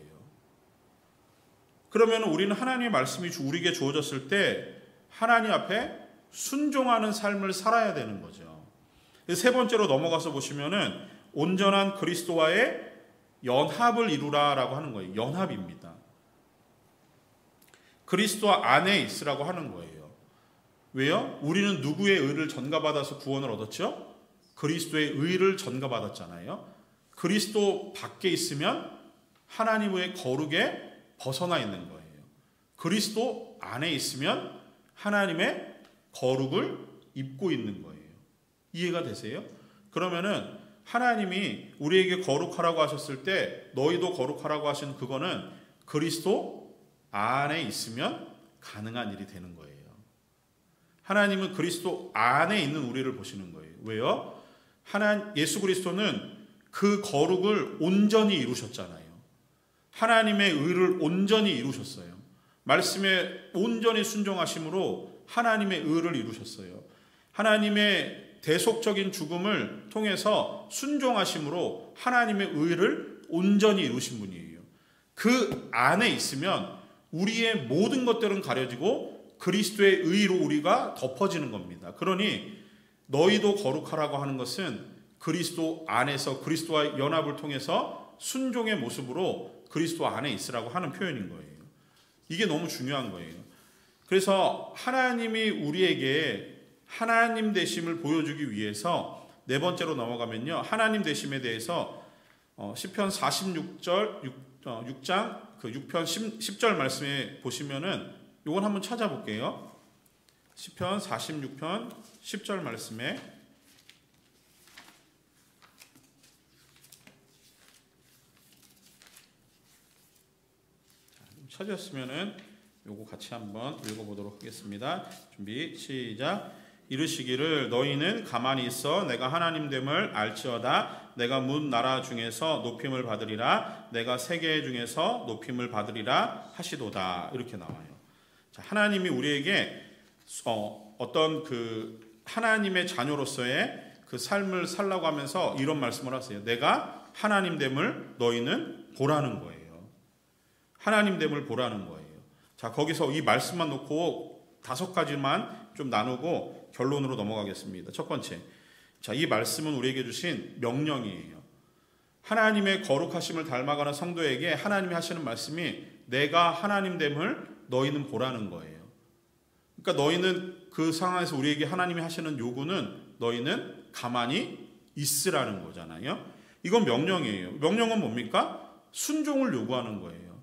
그러면 우리는 하나님의 말씀이 우리에게 주어졌을 때 하나님 앞에 순종하는 삶을 살아야 되는 거죠. 세 번째로 넘어가서 보시면은 온전한 그리스도와의 연합을 이루라라고 하는 거예요. 연합입니다. 그리스도 안에 있으라고 하는 거예요. 왜요? 우리는 누구의 의를 전가받아서 구원을 얻었죠? 그리스도의 의를 전가받았잖아요. 그리스도 밖에 있으면 하나님의 거룩에 벗어나 있는 거예요. 그리스도 안에 있으면 하나님의 거룩을 입고 있는 거예요. 이해가 되세요? 그러면은 하나님이 우리에게 거룩하라고 하셨을 때 너희도 거룩하라고 하신 그거는 그리스도 안에 있으면 가능한 일이 되는 거예요. 하나님은 그리스도 안에 있는 우리를 보시는 거예요. 왜요? 예수 그리스도는 그 거룩을 온전히 이루셨잖아요. 하나님의 의를 온전히 이루셨어요. 말씀에 온전히 순종하심으로 하나님의 의를 이루셨어요. 하나님의 대속적인 죽음을 통해서 순종하심으로 하나님의 의를 온전히 이루신 분이에요. 그 안에 있으면 우리의 모든 것들은 가려지고 그리스도의 의로 우리가 덮어지는 겁니다. 그러니 너희도 거룩하라고 하는 것은 그리스도 안에서 그리스도와 연합을 통해서 순종의 모습으로 그리스도 안에 있으라고 하는 표현인 거예요. 이게 너무 중요한 거예요. 그래서 하나님이 우리에게 하나님 되심을 보여주기 위해서 네 번째로 넘어가면요, 하나님 되심에 대해서 시편 46장 그 6편 10절 말씀에 보시면은 이건 한번 찾아볼게요. 시편 46편 10절 말씀에 찾으셨으면은 요거 같이 한번 읽어보도록 하겠습니다. 준비 시작. 이르시기를 너희는 가만히 있어 내가 하나님됨을 알지어다. 내가 문 나라 중에서 높임을 받으리라. 내가 세계 중에서 높임을 받으리라 하시도다. 이렇게 나와요. 자, 하나님이 우리에게 어떤 그 하나님의 자녀로서의 그 삶을 살라고 하면서 이런 말씀을 하세요. 내가 하나님됨을 너희는 보라는 거예요. 하나님됨을 보라는 거예요. 자, 거기서 이 말씀만 놓고 5가지만 좀 나누고 결론으로 넘어가겠습니다. 첫 번째, 자, 이 말씀은 우리에게 주신 명령이에요. 하나님의 거룩하심을 닮아가는 성도에게 하나님이 하시는 말씀이 내가 하나님됨을 너희는 보라는 거예요. 그러니까 너희는 그 상황에서 우리에게 하나님이 하시는 요구는 너희는 가만히 있으라는 거잖아요. 이건 명령이에요. 명령은 뭡니까? 순종을 요구하는 거예요.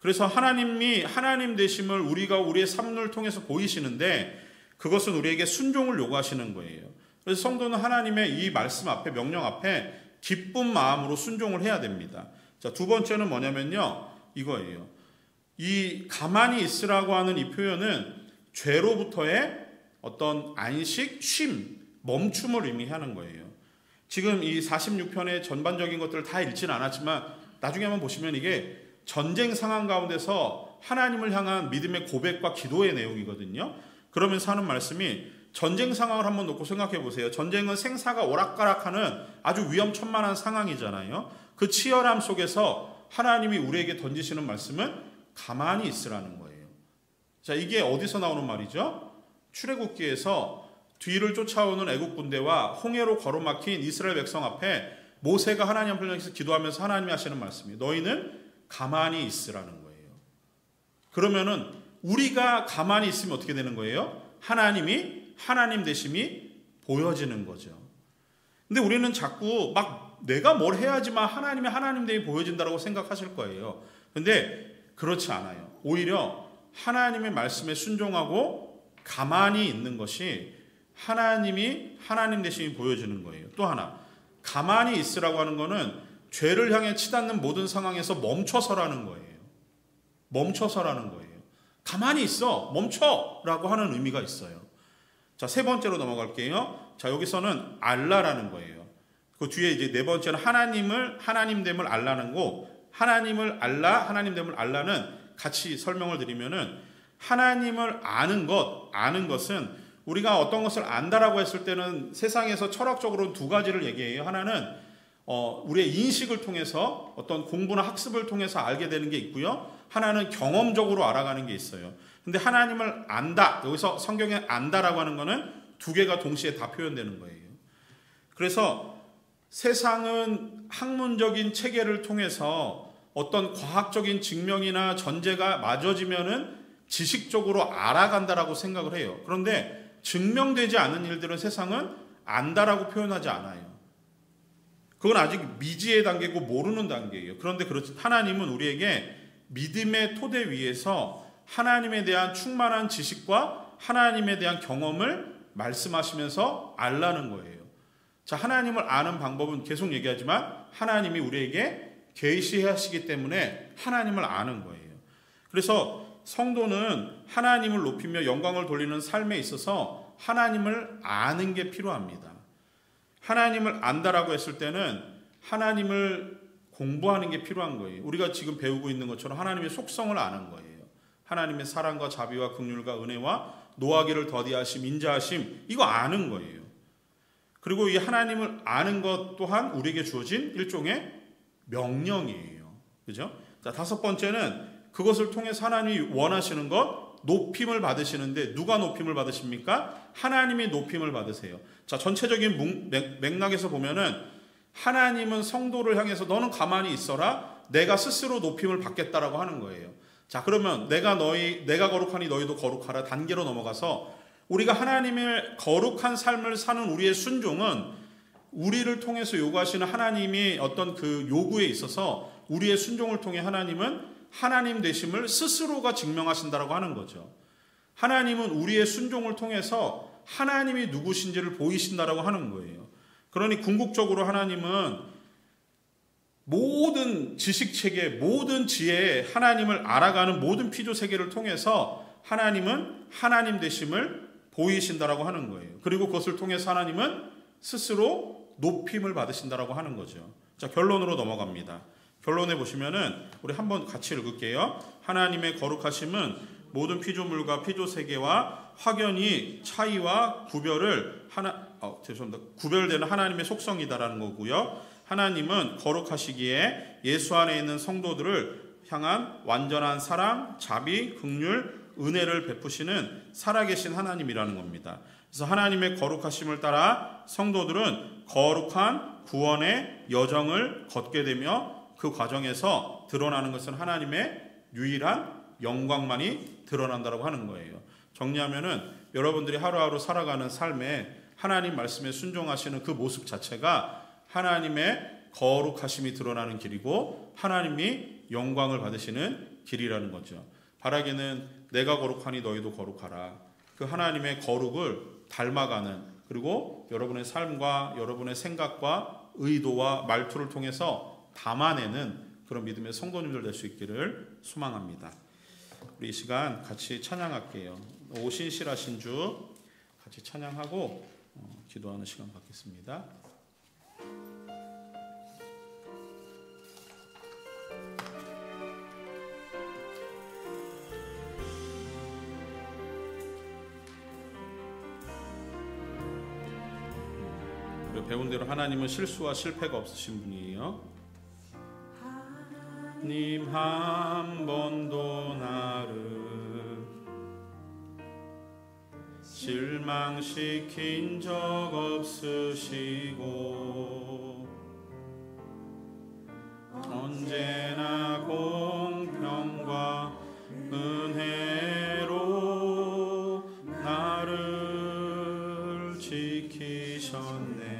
그래서 하나님이 하나님 되심을 우리가 우리의 삶을 통해서 보이시는데 그것은 우리에게 순종을 요구하시는 거예요. 그래서 성도는 하나님의 이 말씀 앞에, 명령 앞에 기쁜 마음으로 순종을 해야 됩니다. 자, 두 번째는 뭐냐면요, 이거예요. 이 가만히 있으라고 하는 이 표현은 죄로부터의 어떤 안식, 쉼, 멈춤을 의미하는 거예요. 지금 이 46편의 전반적인 것들을 다 읽지는 않았지만 나중에 한번 보시면 이게 전쟁 상황 가운데서 하나님을 향한 믿음의 고백과 기도의 내용이거든요. 그러면서 하는 말씀이 전쟁 상황을 한번 놓고 생각해 보세요. 전쟁은 생사가 오락가락하는 아주 위험천만한 상황이잖아요. 그 치열함 속에서 하나님이 우리에게 던지시는 말씀은 가만히 있으라는 거예요. 자, 이게 어디서 나오는 말이죠? 출애굽기에서 뒤를 쫓아오는 애국 군대와 홍해로 걸어막힌 이스라엘 백성 앞에 모세가 하나님 앞에서 기도하면서 하나님이 하시는 말씀이에요. 너희는 가만히 있으라는 거예요. 그러면은 우리가 가만히 있으면 어떻게 되는 거예요? 하나님이 하나님 되심이 보여지는 거죠. 근데 우리는 자꾸 막 내가 뭘 해야지만 하나님이 하나님 되심이 보여진다고 생각하실 거예요. 근데 그렇지 않아요. 오히려 하나님의 말씀에 순종하고 가만히 있는 것이 하나님이 하나님 되심이 보여지는 거예요. 또 하나, 가만히 있으라고 하는 거는 죄를 향해 치닫는 모든 상황에서 멈춰서라는 거예요. 멈춰서라는 거예요. 가만히 있어, 멈춰라고 하는 의미가 있어요. 자, 세 번째로 넘어갈게요. 자, 여기서는 알라라는 거예요. 그 뒤에 이제 네 번째는 하나님됨을 알라는 거, 하나님을 알라, 하나님됨을 알라는 같이 설명을 드리면은 하나님을 아는 것은 우리가 어떤 것을 안다라고 했을 때는 세상에서 철학적으로는 두 가지를 얘기해요. 하나는 우리의 인식을 통해서 어떤 공부나 학습을 통해서 알게 되는 게 있고요. 하나는 경험적으로 알아가는 게 있어요. 근데 하나님을 안다, 여기서 성경에 안다라고 하는 거는 두 개가 동시에 다 표현되는 거예요. 그래서 세상은 학문적인 체계를 통해서 어떤 과학적인 증명이나 전제가 맞아지면은 지식적으로 알아간다라고 생각을 해요. 그런데 증명되지 않은 일들은 세상은 안다라고 표현하지 않아요. 그건 아직 미지의 단계고 모르는 단계예요. 그런데 하나님은 우리에게 믿음의 토대 위에서 하나님에 대한 충만한 지식과 하나님에 대한 경험을 말씀하시면서 알라는 거예요. 자, 하나님을 아는 방법은 계속 얘기하지만 하나님이 우리에게 계시하시기 때문에 하나님을 아는 거예요. 그래서 성도는 하나님을 높이며 영광을 돌리는 삶에 있어서 하나님을 아는 게 필요합니다. 하나님을 안다라고 했을 때는 하나님을 공부하는 게 필요한 거예요. 우리가 지금 배우고 있는 것처럼 하나님의 속성을 아는 거예요. 하나님의 사랑과 자비와 긍휼과 은혜와 노하기를 더디하심, 인자하심, 이거 아는 거예요. 그리고 이 하나님을 아는 것 또한 우리에게 주어진 일종의 명령이에요. 그죠? 자, 다섯 번째는 그것을 통해서 하나님이 원하시는 것, 높임을 받으시는데 누가 높임을 받으십니까? 하나님이 높임을 받으세요. 자, 전체적인 맥락에서 보면은 하나님은 성도를 향해서 너는 가만히 있어라. 내가 스스로 높임을 받겠다라고 하는 거예요. 자, 그러면 내가 거룩하니 너희도 거룩하라. 단계로 넘어가서 우리가 하나님의 거룩한 삶을 사는 우리의 순종은 우리를 통해서 요구하시는 하나님이 어떤 그 요구에 있어서 우리의 순종을 통해 하나님은 하나님 되심을 스스로가 증명하신다라고 하는 거죠. 하나님은 우리의 순종을 통해서 하나님이 누구신지를 보이신다라고 하는 거예요. 그러니 궁극적으로 하나님은 모든 지식체계, 모든 지혜에 하나님을 알아가는 모든 피조세계를 통해서 하나님은 하나님 되심을 보이신다라고 하는 거예요. 그리고 그것을 통해서 하나님은 스스로 높임을 받으신다라고 하는 거죠. 자, 결론으로 넘어갑니다. 결론에 보시면은 우리 한번 같이 읽을게요. 하나님의 거룩하심은 모든 피조물과 피조세계와 확연히 차이와 구별되는 하나님의 속성이다라는 거고요. 하나님은 거룩하시기에 예수 안에 있는 성도들을 향한 완전한 사랑, 자비, 긍휼, 은혜를 베푸시는 살아계신 하나님이라는 겁니다. 그래서 하나님의 거룩하심을 따라 성도들은 거룩한 구원의 여정을 걷게 되며 그 과정에서 드러나는 것은 하나님의 유일한 영광만이 드러난다고 하는 거예요. 정리하면은 여러분들이 하루하루 살아가는 삶에 하나님 말씀에 순종하시는 그 모습 자체가 하나님의 거룩하심이 드러나는 길이고 하나님이 영광을 받으시는 길이라는 거죠. 바라기는 내가 거룩하니 너희도 거룩하라. 그 하나님의 거룩을 닮아가는, 그리고 여러분의 삶과 여러분의 생각과 의도와 말투를 통해서 담아내는 그런 믿음의 성도님들 될 수 있기를 소망합니다. 우리 이 시간 같이 찬양할게요. 오신실하신 주 같이 찬양하고 기도하는 시간 갖겠습니다. 우리 배운 대로 하나님은 실수와 실패가 없으신 분이에요. 님 한 번도 나를 실망시킨 적 없으시고 언제나 공평과 은혜로 나를 지키셨네.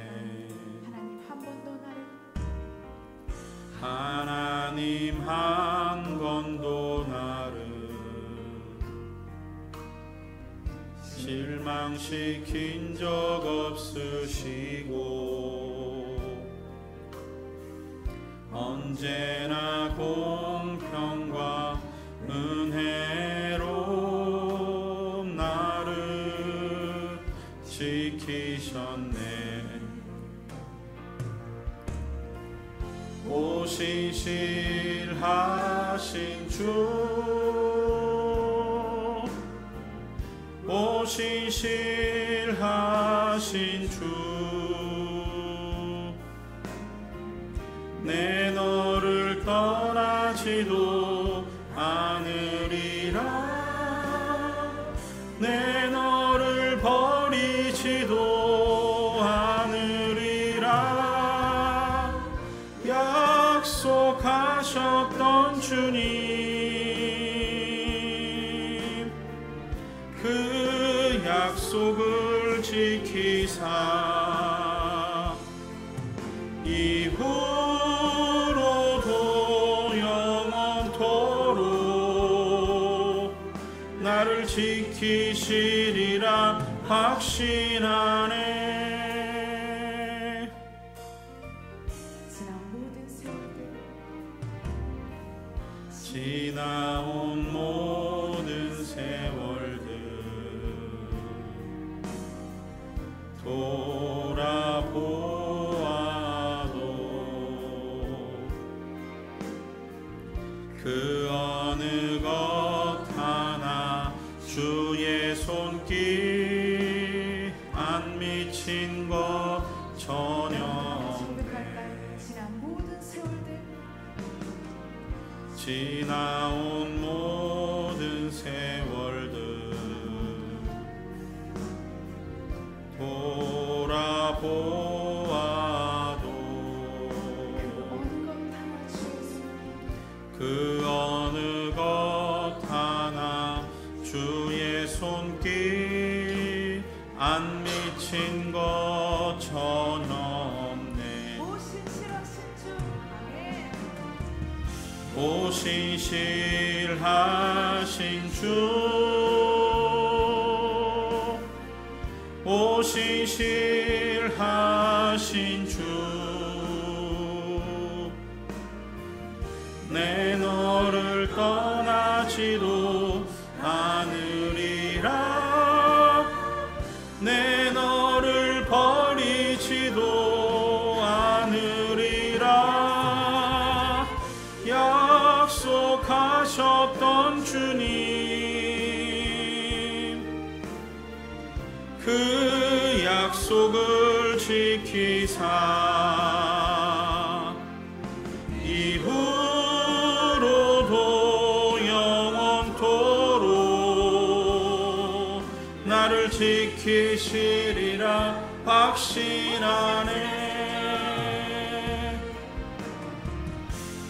하나님 한 번도 나를 실망시킨 적 없으시고 언제나 공평과 은혜로 나를 지키셨네. 오신실하신 주, 오신실하신 주, 내 너를 떠나지도 않으리라. 내 너를 버리지도 않으리라. 약속하셨던 주님, 그 약속을 지키사 이후로도 영원토록 나를 지키시리라 확신하네. 지나온 모든 세월들 돌아보 전혀 지나온 모든 세월들 돌아보아도 그 어느 것 하나 주의 손길 안 미친 것 전혀 없네. 오신실하신 주, 오신실하신 주, 내 너를 떠나지도 않으리라, 내 너를 버리지도 않으리라 약속하셨던 주님, 그 약속을 지키사 이후로도 영원토록 나를 지키시리라 확신하네.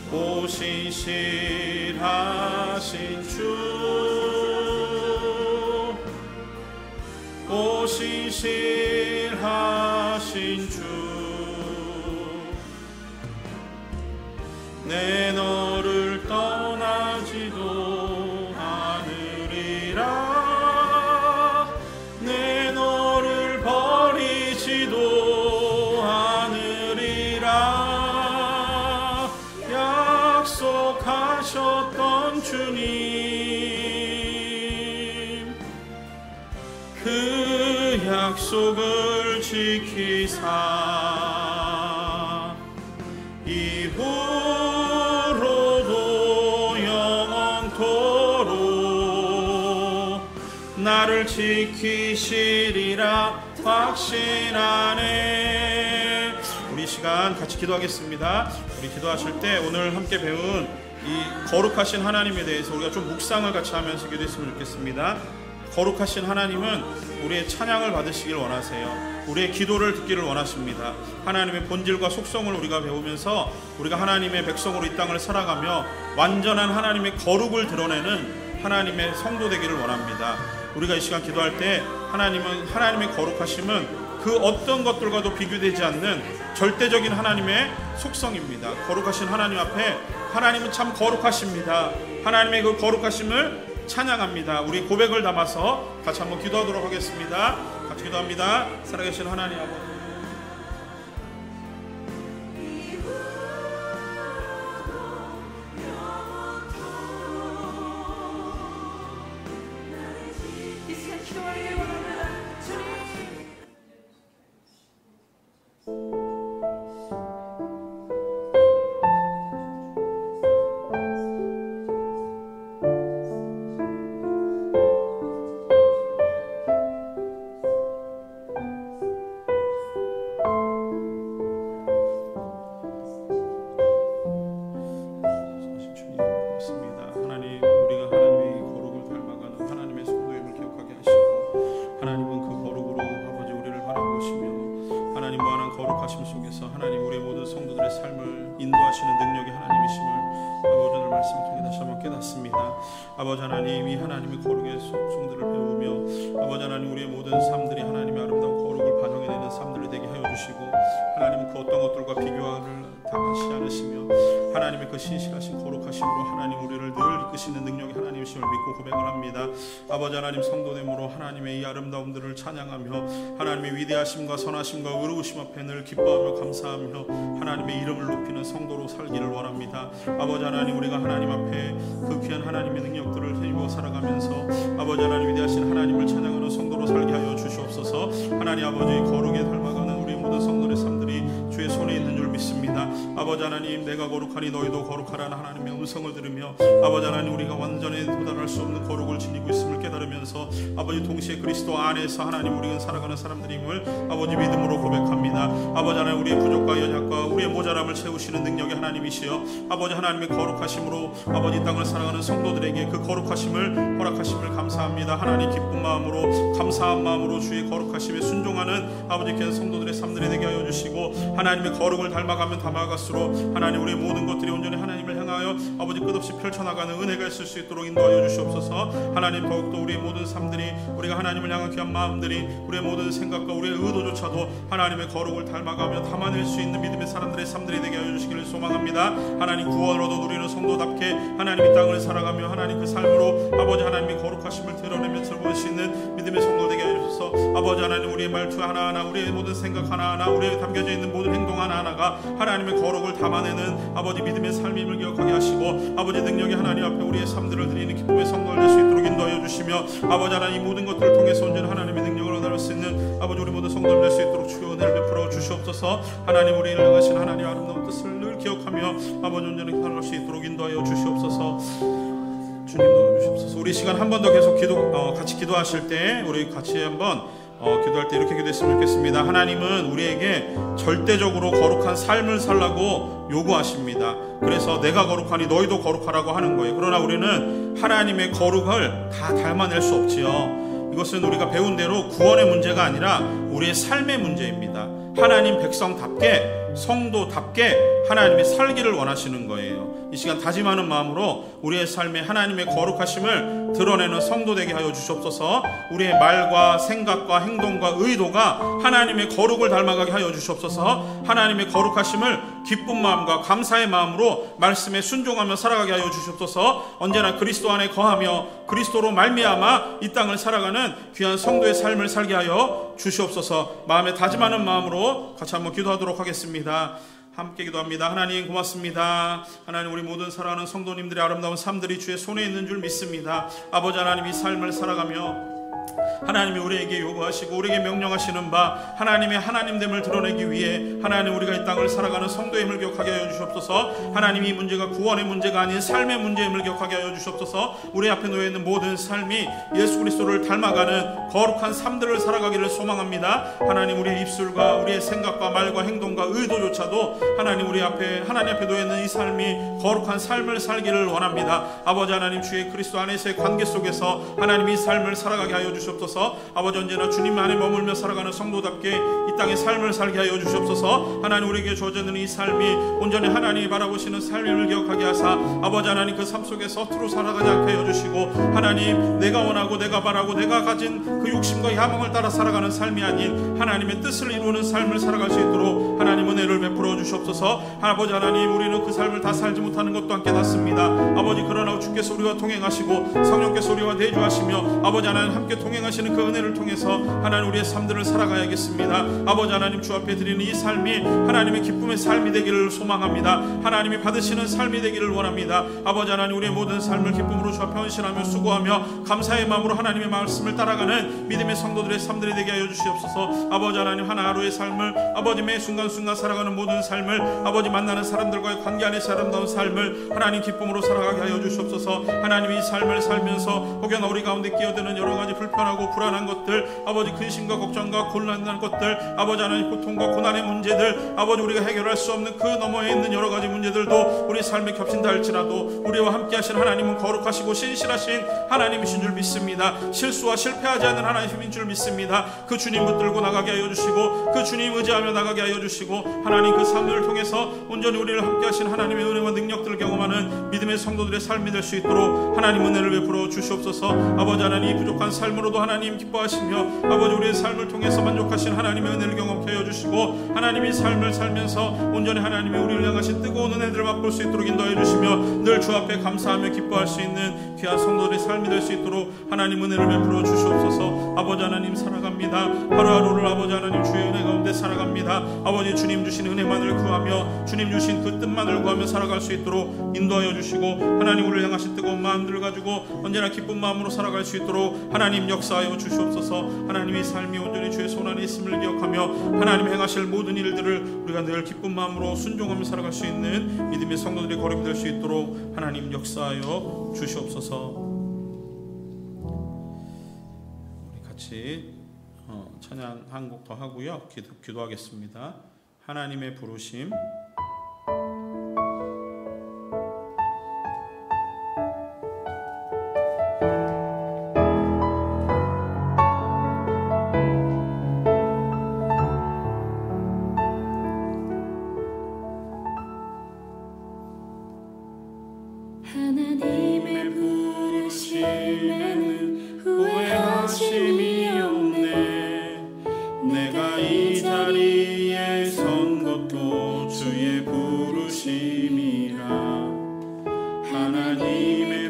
오신실하신 주, 오신실하신 주, 내 너를 떠나지도 않으리라, 내 너를 버리지도 않으리라 약속하셨던 주님, 그 약속을 지키사 이후로도 영원토록 나를 지키시리라 확신하네. 우리 시간 같이 기도하겠습니다. 우리 기도하실 때 오늘 함께 배운 이 거룩하신 하나님에 대해서 우리가 좀 묵상을 같이 하면서 기도했으면 좋겠습니다. 거룩하신 하나님은 우리의 찬양을 받으시길 원하세요. 우리의 기도를 듣기를 원하십니다. 하나님의 본질과 속성을 우리가 배우면서 우리가 하나님의 백성으로 이 땅을 살아가며 완전한 하나님의 거룩을 드러내는 하나님의 성도 되기를 원합니다. 우리가 이 시간 기도할 때 하나님의 거룩하심은 그 어떤 것들과도 비교되지 않는 절대적인 하나님의 속성입니다. 거룩하신 하나님 앞에 하나님은 참 거룩하십니다. 하나님의 그 거룩하심을 찬양합니다. 우리 고백을 담아서 같이 한번 기도하도록 하겠습니다. 같이 기도합니다. 살아계신 하나님 아버지, 거룩하심 속에서 하나님 우리 모든 성도들의 삶을 인도하시는 능력의 하나님이심을 아버지 오늘 말씀을 통해 다시 한번 깨닫습니다. 아버지 하나님, 이 하나님의 거룩의 속성들을 배우며 아버지 하나님 우리의 모든 삶들이 하나님의 아름다운 거룩을 반영해내는 삶들이 되게 하여 주시고, 하나님은 그 어떤 것들과 비교를 당하시지 않으시며 하나님의 그 신실하신 거룩하심으로 하나님 우리를 늘 이끄시는 능력의 하나님이심을 믿고 고백을 합니다. 아버지 하나님, 성도됨으로 하나님의 이 아름다움들을 찬양하며 하나님의 위대하심과 선하심과 의로우심 앞에 늘 기뻐하며 감사하며 하나님의 이름을 높이는 성도로 살기를 원합니다. 아버지 하나님, 우리가 하나님 앞에 그 귀한 하나님의 능력들을 힘입어 살아가면서 아버지 하나님 위대하신 하나님을 찬양하는 성도로 살게 하여 주시옵소서. 하나님 아버지, 거룩에 닮아가는 우리 모든 성도의 삶들이 주의 손에 있는 줄 믿습니다. 아버지 하나님, 내가 거룩하니 너희도 거룩하라는 하나님의 음성을 들으며 아버지 하나님, 우리가 완전히 도달할 수 없는 거룩을 지니고 있음을 깨달으면서 아버지 동시에 그리스도 안에서 하나님 우리가 살아가는 사람들임을 아버지 믿음으로 고백합니다. 아버지 하나님 우리의 부족과 연약과 우리의 모자람을 채우시는 능력의 하나님이시여 아버지 하나님의 거룩하심으로 아버지 땅을 살아가는 성도들에게 그 거룩하심을 허락하심을 감사합니다. 하나님 기쁜 마음으로 감사한 마음으로 주의 거룩하심에 순종하는 아버지 귀한 성도들의 삶들이 되게 하여 주시고 하나님의 거룩을 닮아가면 닮아갈수록 하나님 우리의 모든 것들이 온전히 하나님을 향하여 아버지 끝없이 펼쳐나가는 은혜가 있을 수 있도록 인도하여 주시옵소서. 하나님 더욱더 우리의 모든 삶들이 우리가 하나님을 향한 귀한 마음들이 우리의 모든 생각과 우리의 의도조차도 하나님의 거룩을 닮아가며 담아낼 수 있는 믿음의 사람들의 삶들이 되게 하여 주시기를 소망합니다. 하나님 구원을 얻어 누리는 성도답게 하나님 이 땅을 살아가며 하나님 그 삶으로 아버지 하나님의 거룩하심을 드러내며 들어볼 수 있는 믿음의 성도 되게 하여 주셔서 아버지 하나님 우리의 말투 하나하나 우리의 모든 생각 하나하나 우리의 담겨져 있는 모든 행동 하나하나가 하나님의 거룩을 담아내는 아버지 믿음의 삶임을 기억하게 하시고 아버지 능력의 하나님 앞에 우리의 삶들을 드리는 기쁨의 성도가 될 수 있도록 인도하여 주시며 아버지 하나님 이 모든 것들을 통해서 온전히 하나님의 능력을 얻어낼 수 있는 아버지 우리 모든 성도들 될 수 있도록 주여 은혜를 베풀어 주시옵소서. 하나님 우리를 향하신 하나님의 아름다운 뜻을 늘 기억하며 아버지 온전히 살아갈 수 있도록 인도하여 주시옵소서. 주님 도와주시옵소서. 우리 시간 한 번 더 계속 같이 기도하실 때 우리 같이 한번 기도할 때 이렇게 기도했으면 좋겠습니다. 하나님은 우리에게 절대적으로 거룩한 삶을 살라고 요구하십니다. 그래서 내가 거룩하니 너희도 거룩하라고 하는 거예요. 그러나 우리는 하나님의 거룩을 다 닮아낼 수 없지요. 이것은 우리가 배운 대로 구원의 문제가 아니라 우리의 삶의 문제입니다. 하나님 백성답게 성도답게 하나님의 살기를 원하시는 거예요. 이 시간 다짐하는 마음으로 우리의 삶에 하나님의 거룩하심을 드러내는 성도 되게 하여 주시옵소서. 우리의 말과 생각과 행동과 의도가 하나님의 거룩을 닮아가게 하여 주시옵소서. 하나님의 거룩하심을 기쁜 마음과 감사의 마음으로 말씀에 순종하며 살아가게 하여 주시옵소서. 언제나 그리스도 안에 거하며 그리스도로 말미암아 이 땅을 살아가는 귀한 성도의 삶을 살게 하여 주시옵소서. 마음에 다짐하는 마음으로 같이 한번 기도하도록 하겠습니다. 함께 기도합니다. 하나님 고맙습니다. 하나님 우리 모든 사랑하는 성도님들의 아름다운 삶들이 주의 손에 있는 줄 믿습니다. 아버지 하나님 이 삶을 살아가며 하나님이 우리에게 요구하시고 우리에게 명령하시는 바 하나님의 하나님됨을 드러내기 위해 하나님 우리가 이 땅을 살아가는 성도임을 기억하게 하여 주시옵소서. 하나님 이 문제가 구원의 문제가 아닌 삶의 문제임을 기억하게 하여 주시옵소서. 우리 앞에 놓여있는 모든 삶이 예수 그리스도를 닮아가는 거룩한 삶들을 살아가기를 소망합니다. 하나님 우리의 입술과 우리의 생각과 말과 행동과 의도조차도 하나님 우리 앞에 하나님 앞에 놓여있는 이 삶이 거룩한 삶을 살기를 원합니다. 아버지 하나님 주의 그리스도 안에서의 관계 속에서 하나님 이 삶을 살아가게 하여 주시옵소서. 아버지 언제나 주님 안에 머물며 살아가는 성도답게 이 땅의 삶을 살게 하여 주시옵소서. 하나님 우리에게 주어지는 이 삶이 온전히 하나님이 바라보시는 삶임을 기억하게 하사 아버지 하나님 그 삶 속에 서투로 살아가지 않게 하여 주시고 하나님 내가 원하고 내가 바라고 내가 가진 그 욕심과 야망을 따라 살아가는 삶이 아닌 하나님의 뜻을 이루는 삶을 살아갈 수 있도록 하나님 은혜를 베풀어 주시옵소서. 아버지 하나님 우리는 그 삶을 다 살지 못하는 것도 함께 났습니다. 아버지 그러나 주께서 우리와 동행하시고 성령께서 우리와 내주하시며 아버지 하나님 함께 동행하시는 그 은혜를 통해서 하나님 우리의 삶들을 살아가야겠습니다. 아버지 하나님 주 앞에 드리는 이 삶이 하나님의 기쁨의 삶이 되기를 소망합니다. 하나님이 받으시는 삶이 되기를 원합니다. 아버지 하나님 우리의 모든 삶을 기쁨으로 주 앞에 헌신하며 수고하며 감사의 마음으로 하나님의 말씀을 따라가는 믿음의 성도들의 삶들이 되게 하여 주시옵소서. 아버지 하나님 하루하루의 삶을 아버지 매 순간순간 살아가는 모든 삶을 아버지 만나는 사람들과의 관계 안에서 아름다운 삶을 하나님 기쁨으로 살아가게 하여 주시옵소서. 하나님 이 삶을 살면서 혹여나 우리 가운데 끼어드는 여러 가지 불편하고 불안한 것들 아버지 근심과 걱정과 곤란한 것들 아버지 하나님 고통과 고난의 문제들 아버지 우리가 해결할 수 없는 그 너머에 있는 여러 가지 문제들도 우리 삶에 겹친다 할지라도 우리와 함께 하신 하나님은 거룩하시고 신실하신 하나님이신 줄 믿습니다. 실수와 실패하지 않는 하나님인 줄 믿습니다. 그 주님 붙들고 나가게 하여 주시고 그 주님 의지하며 나가게 하여 주시고 하나님 그 삶을 통해서 온전히 우리를 함께 하신 하나님의 은혜와 능력들을 경험하는 믿음의 성도들의 삶이 될 수 있도록 하나님 은혜를 베풀어 주시옵소서. 아버지 하나님 이 부족한 삶으로도 하나님 기뻐하시며 아버지 우리의 삶을 통해서 만족하신 하나님의 은혜를 경험케 하여 주시고 하나님이 삶을 살면서 온전히 하나님의 우리를 향하신 뜨거운 은혜들을 맛볼 수 있도록 인도해 주시며 늘 주 앞에 감사하며 기뻐할 수 있는 귀한 성도들의 삶이 될 수 있도록 하나님 은혜를 베풀어 주시옵소서. 아버지 하나님 살아갑니다. 하루하루를 아버지 하나님 주의 은혜 가운데 살아갑니다. 아버지 주님 주신 은혜만을 구하며 주님 주신 그 뜻만을 구하며 살아갈 수 있도록 인도하여 주시고 하나님 우리를 향하신 뜨거운 마음들을 가지고 언제나 기쁜 마음으로 살아갈 수 있도록 하나님 역사하여 주시옵소서. 하나님의 삶이 온전히 주의 손 안에 있음을 기억하며 하나님 행하실 모든 일들을 우리가 늘 기쁜 마음으로 순종하며 살아갈 수 있는 믿음의 성도들의 걸음이 될 수 있도록 하나님 역사하여 주시옵소서. 우리 같이 찬양 한 곡 더 하고요 기도하겠습니다. 하나님의 부르심. 하나님의 부르심에는 후회하심이 없네. 내가 이 자리에 선 것도 주의 부르심이라. 하나님의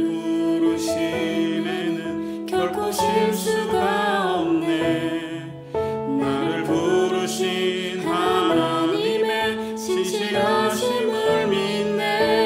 부르심에는 결코 실수가 없네. 나를 부르신 하나님의 신실하심을 믿네.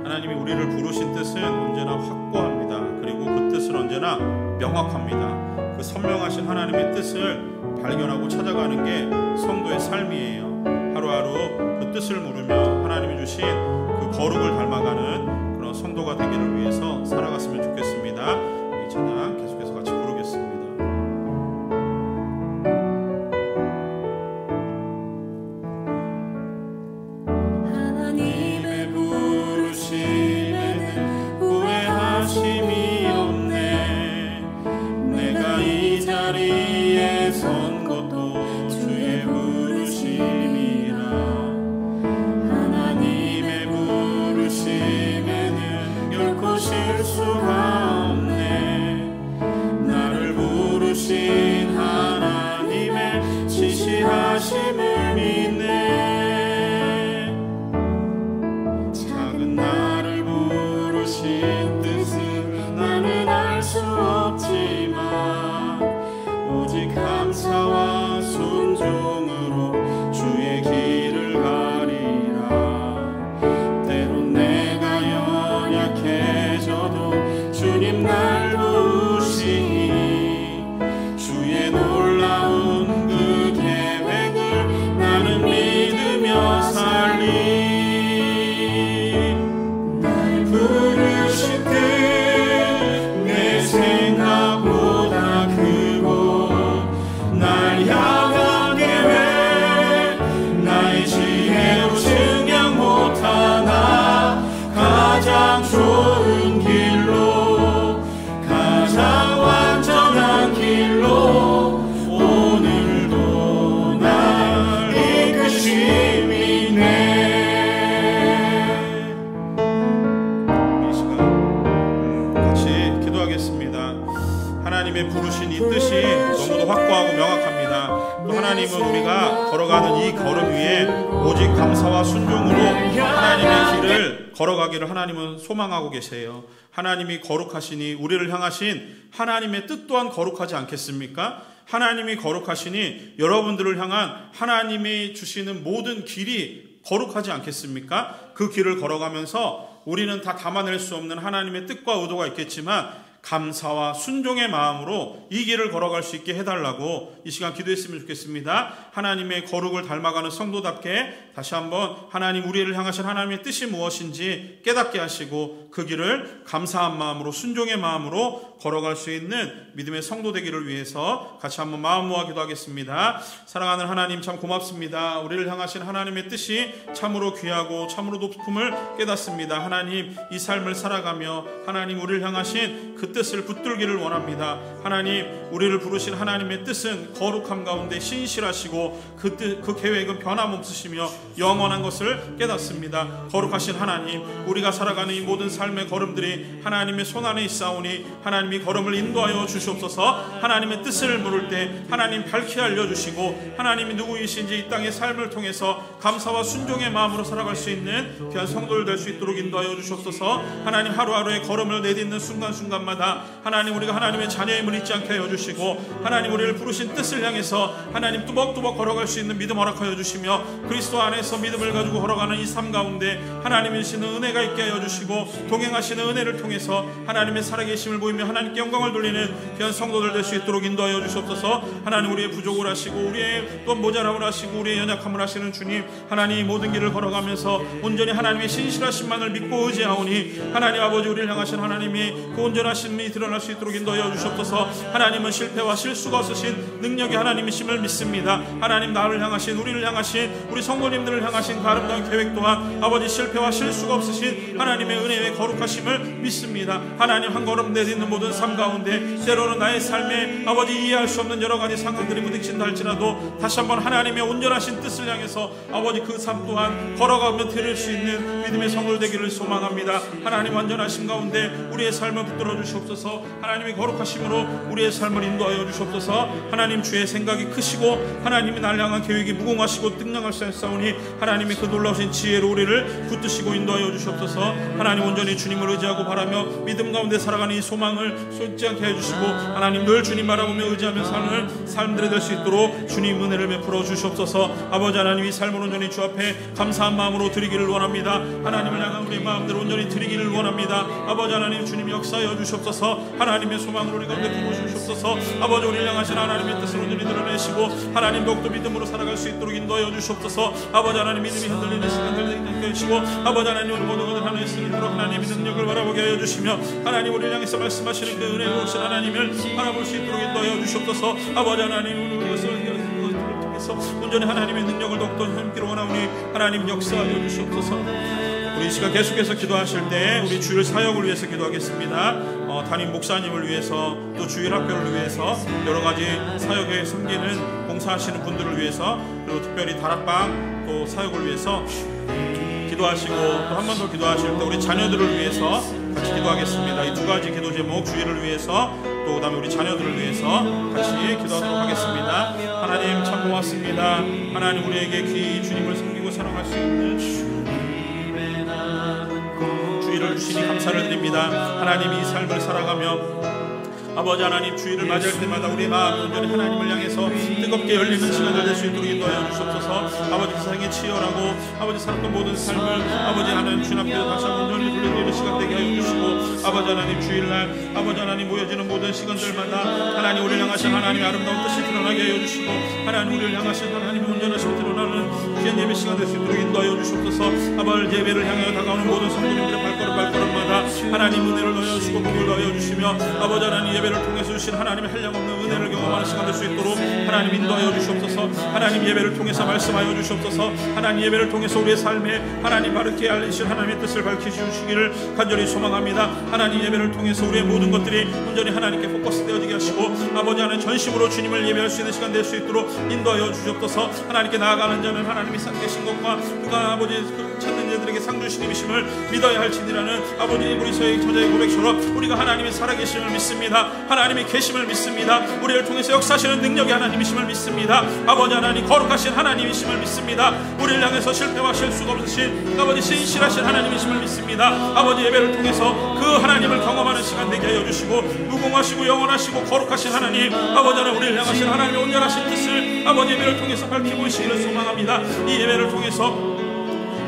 하나님이 우리를 부르신 뜻은 언제나 확고합니다. 그리고 그 뜻은 언제나 명확합니다. 그 선명하신 하나님의 뜻을 발견하고 찾아가는 게 성도의 삶이에요. 하루하루 그 뜻을 물으며 하나님이 주신 그 거룩을 닮아가는 그런 성도가 되기를 위해서 살아갔으면 좋겠습니다. 이 찬양 계속해서 같이 부르겠습니다. 하나님의 부르심에는 후회하심이 없네. 내가 이 자리에 선 것도 주의 부르심이라. 하나님의 부르심에는 결코 실수가 없네. 나를 부르신 하나님의 신실하심을 믿네. 나를 부르신 뜻을 나는 알 수 없지만 오직 감사와 순종으로 주의 길을 가리라. 때론 내가 연약해져도 주님 날 도우시니 주의 놀라운 그 계획을 나는 믿으며 살리. 부르신 뜻 내 생각보다 크고 날 향한 계획 나의 지혜로 증량 못하나 가장 좋은 길로 가장 완전한 길로 오늘도 날 이끄심이네. 하나님의 부르신 이 뜻이 너무도 확고하고 명확합니다. 또 하나님은 우리가 걸어가는 이 걸음 위에 오직 감사와 순종으로 하나님의 길을 걸어가기를 하나님은 소망하고 계세요. 하나님이 거룩하시니 우리를 향하신 하나님의 뜻 또한 거룩하지 않겠습니까? 하나님이 거룩하시니 여러분들을 향한 하나님이 주시는 모든 길이 거룩하지 않겠습니까? 그 길을 걸어가면서 우리는 다 담아낼 수 없는 하나님의 뜻과 의도가 있겠지만 감사와 순종의 마음으로 이 길을 걸어갈 수 있게 해달라고 이 시간 기도했으면 좋겠습니다. 하나님의 거룩을 닮아가는 성도답게 다시 한번 하나님 우리를 향하신 하나님의 뜻이 무엇인지 깨닫게 하시고 그 길을 감사한 마음으로 순종의 마음으로 걸어갈 수 있는 믿음의 성도 되기를 위해서 같이 한번 마음 모아 기도하겠습니다. 사랑하는 하나님 참 고맙습니다. 우리를 향하신 하나님의 뜻이 참으로 귀하고 참으로 높음을 깨닫습니다. 하나님 이 삶을 살아가며 하나님 우리를 향하신 그 그 뜻을 붙들기를 원합니다. 하나님, 우리를 부르신 하나님의 뜻은 거룩함 가운데 신실하시고 그 계획은 변함없으시며 영원한 것을 깨닫습니다. 거룩하신 하나님, 우리가 살아가는 이 모든 삶의 걸음들이 하나님의 손안에 있사오니 하나님이 걸음을 인도하여 주시옵소서. 하나님의 뜻을 물을 때 하나님 밝히 알려주시고 하나님이 누구이신지 이 땅의 삶을 통해서 감사와 순종의 마음으로 살아갈 수 있는 귀한 성도들 될 수 있도록 인도하여 주시옵소서. 하나님, 하루하루의 걸음을 내딛는 순간순간마다 하나님, 우리가 하나님의 자녀임을 잊지 않게 하여 주시고 하나님, 우리를 부르신 뜻을 향해서 하나님 뚜벅뚜벅 걸어갈 수 있는 믿음 허락하여 주시며 그리스도 안에서 믿음을 가지고 걸어가는 이 삶 가운데 하나님이시는 은혜가 있게 하여 주시고 동행하시는 은혜를 통해서 하나님의 살아계심을 보이며 하나님께 영광을 돌리는 귀한 성도들 될 수 있도록 인도하여 주시옵소서. 하나님, 우리의 부족을 하시고 우리의 또 모자람을 하시고 우리의 연약함을 하시는 주님, 하나님 모든 길을 걸어가면서 온전히 하나님의 신실하심만을 믿고 의지하오니 하나님 아버지, 우리를 향하신 하나님이 그 온전하심이 드러날 수 있도록 인도하여 주시옵소서. 하나님은 실패와 실수가 없으신 능력의 하나님이심을 믿습니다. 하나님, 나를 향하신, 우리를 향하신, 우리 성도님들을 향하신 그 아름다운 계획 또한 아버지 실패와 실수가 없으신 하나님의 은혜의 거룩하심을 믿습니다. 하나님, 한 걸음 내딛는 모든 삶 가운데 때로는 나의 삶에 아버지 이해할 수 없는 여러 가지 상황들이 부딪힌다 할지라도 다시 한번 하나님의 온전하신 뜻을 향해서 아버지 그 삶 또한 걸어가며 드릴 수 있는 믿음의 성도들 되기를 소망합니다. 하나님, 완전하심 가운데 우리의 삶을 붙들어 주시옵소서. 하나님의 거룩하심으로 우리의 삶을 인도하여 주시옵소서. 하나님, 주의 생각이 크시고 하나님이 날 향한 계획이 무궁하시고 등량할 수 있사오니 하나님의 그 놀라우신 지혜로 우리를 붙드시고 인도하여 주시옵소서. 하나님, 온전히 주님을 의지하고 바라며 믿음 가운데 살아가는 이 소망을 쏟지 않게 해주시고 하나님, 늘 주님 바라보며 의지하며 사는 삶들이 될 수 있도록 주님 은혜를 베풀어 주시옵소서. 아버지 하나님, 이 삶을 온전히 주 앞에 감사한 마음으로 드리기를 원합니다. 하나님을 향한 우리의 마음들을 온전히 드리기를 원합니다. 아버지 하나님, 주님 역사하여 주시옵소서. 하나님의 소망을 우리 가운데 품어 주시옵소서. 아버지, 우리를 향하신 하나님의 뜻을 온전히 드러내시고 하나님 더욱더 믿음으로 살아갈 수 있도록 인도하여 주시옵소서. 아버지 하나님, 믿음이 흔들리는 시간들 되게 해주시고 아버지 하나님, 우리 모든 것을 하나님 쓰도록 하나님의 능력을 바라보게 하여 주시며 하나님, 우리를 향해서 말씀하시는 그 은혜로우신 하나님을 바라볼 수 있도록 인도하여 주시옵소서. 아버지 하나님, 우리 것을 통해서 온전히 하나님의 능력을 더욱더 함께로 원하오니 하나님 역사하여 주시옵소서. 우리 이 시간 계속해서 기도하실 때 우리 주일 사역을 위해서 기도하겠습니다. 담임 목사님을 위해서, 또 주일 학교를 위해서, 여러 가지 사역에 섬기는 봉사하시는 분들을 위해서, 그리고 특별히 다락방 또 사역을 위해서 기도하시고 또 한 번 더 기도하실 때 우리 자녀들을 위해서 같이 기도하겠습니다. 이 두 가지 기도 제목, 주일을 위해서 또 그다음에 우리 자녀들을 위해서 같이 기도하도록 하겠습니다. 하나님, 참 고맙습니다. 하나님, 우리에게 귀히 주님을 섬기고 사랑할 수 있는 주일을 주시니 감사를 드립니다. 하나님, 이 삶을 살아가며 아버지 하나님, 주일을 맞이할 때마다 우리의 마음이 온전히 하나님을 향해서 뜨겁게 열리는 시간을 낼 수 있도록 인도하여 주시옵소서. 아버지, 세상에 치열하고 아버지 살았던 모든 삶을 아버지 하나님 주님 앞에 다시 한번 온전히 불러드리는 시간 되게 하여 주시고 아버지 하나님, 주일날 아버지 하나님 모여지는 모든 시간들마다 하나님, 우리를 향하신 하나님의 아름다운 뜻이 드러나게 하여 주시고 하나님, 우리를 향하신 하나님의 온전하심이 드러나는 귀한 예배 시간 될 수 있도록 인도하여 주시옵소서. 아버지, 예배를 향하여 다가오는 모든 성도님들의 발걸음마다 하나님 은혜를 넣어주시고 복을 넣어 주시며 아버지 하나님, 예배를 통해서 주신 하나님의 한량없는 은혜를 경험하는 시간 될 수 있도록 하나님 인도하여 주시옵소서. 하나님, 예배를 통해서 말씀하여 주시옵소서. 하나님, 예배를 통해서 우리의 삶에 하나님 바르게 알리신 하나님의 뜻을 밝히시기를 간절히 소망합니다. 하나님, 예배를 통해서 우리의 모든 것들이 온전히 하나님께 포커스되어지게 하시고 아버지 하나님, 전심으로 주님을 예배할 수 있는 시간 될 수 있도록 인도하여 주시옵소서. 하나님께 나아가는 자는 하나님이 상 계신 것과 그가 아버지 찾는 자들에게 상 주신 이심을 믿어야 할지니라는 아버지 우리서의 저자의 고백처럼 우리가 하나님의 살아계심을 믿습니다. 하나님의 계심을 믿습니다. 우리를 통해서 역사하시는 능력의 하나님이심을 믿습니다. 아버지 하나님, 거룩하신 하나님이심을 믿습니다. 우리를 향해서 실패와 실수가 없으신 아버지 신실하신 하나님이심을 믿습니다. 아버지, 예배를 통해서 그 하나님을 경험하는 시간 되게 하여 주시고 무궁하시고 영원하시고 거룩하신 하나님, 아버지 하나님, 우리를 향하신 하나님의 온전하신 뜻을 아버지 예배를 통해서 밝히 보이시기를 소망합니다. 이 예배를 통해서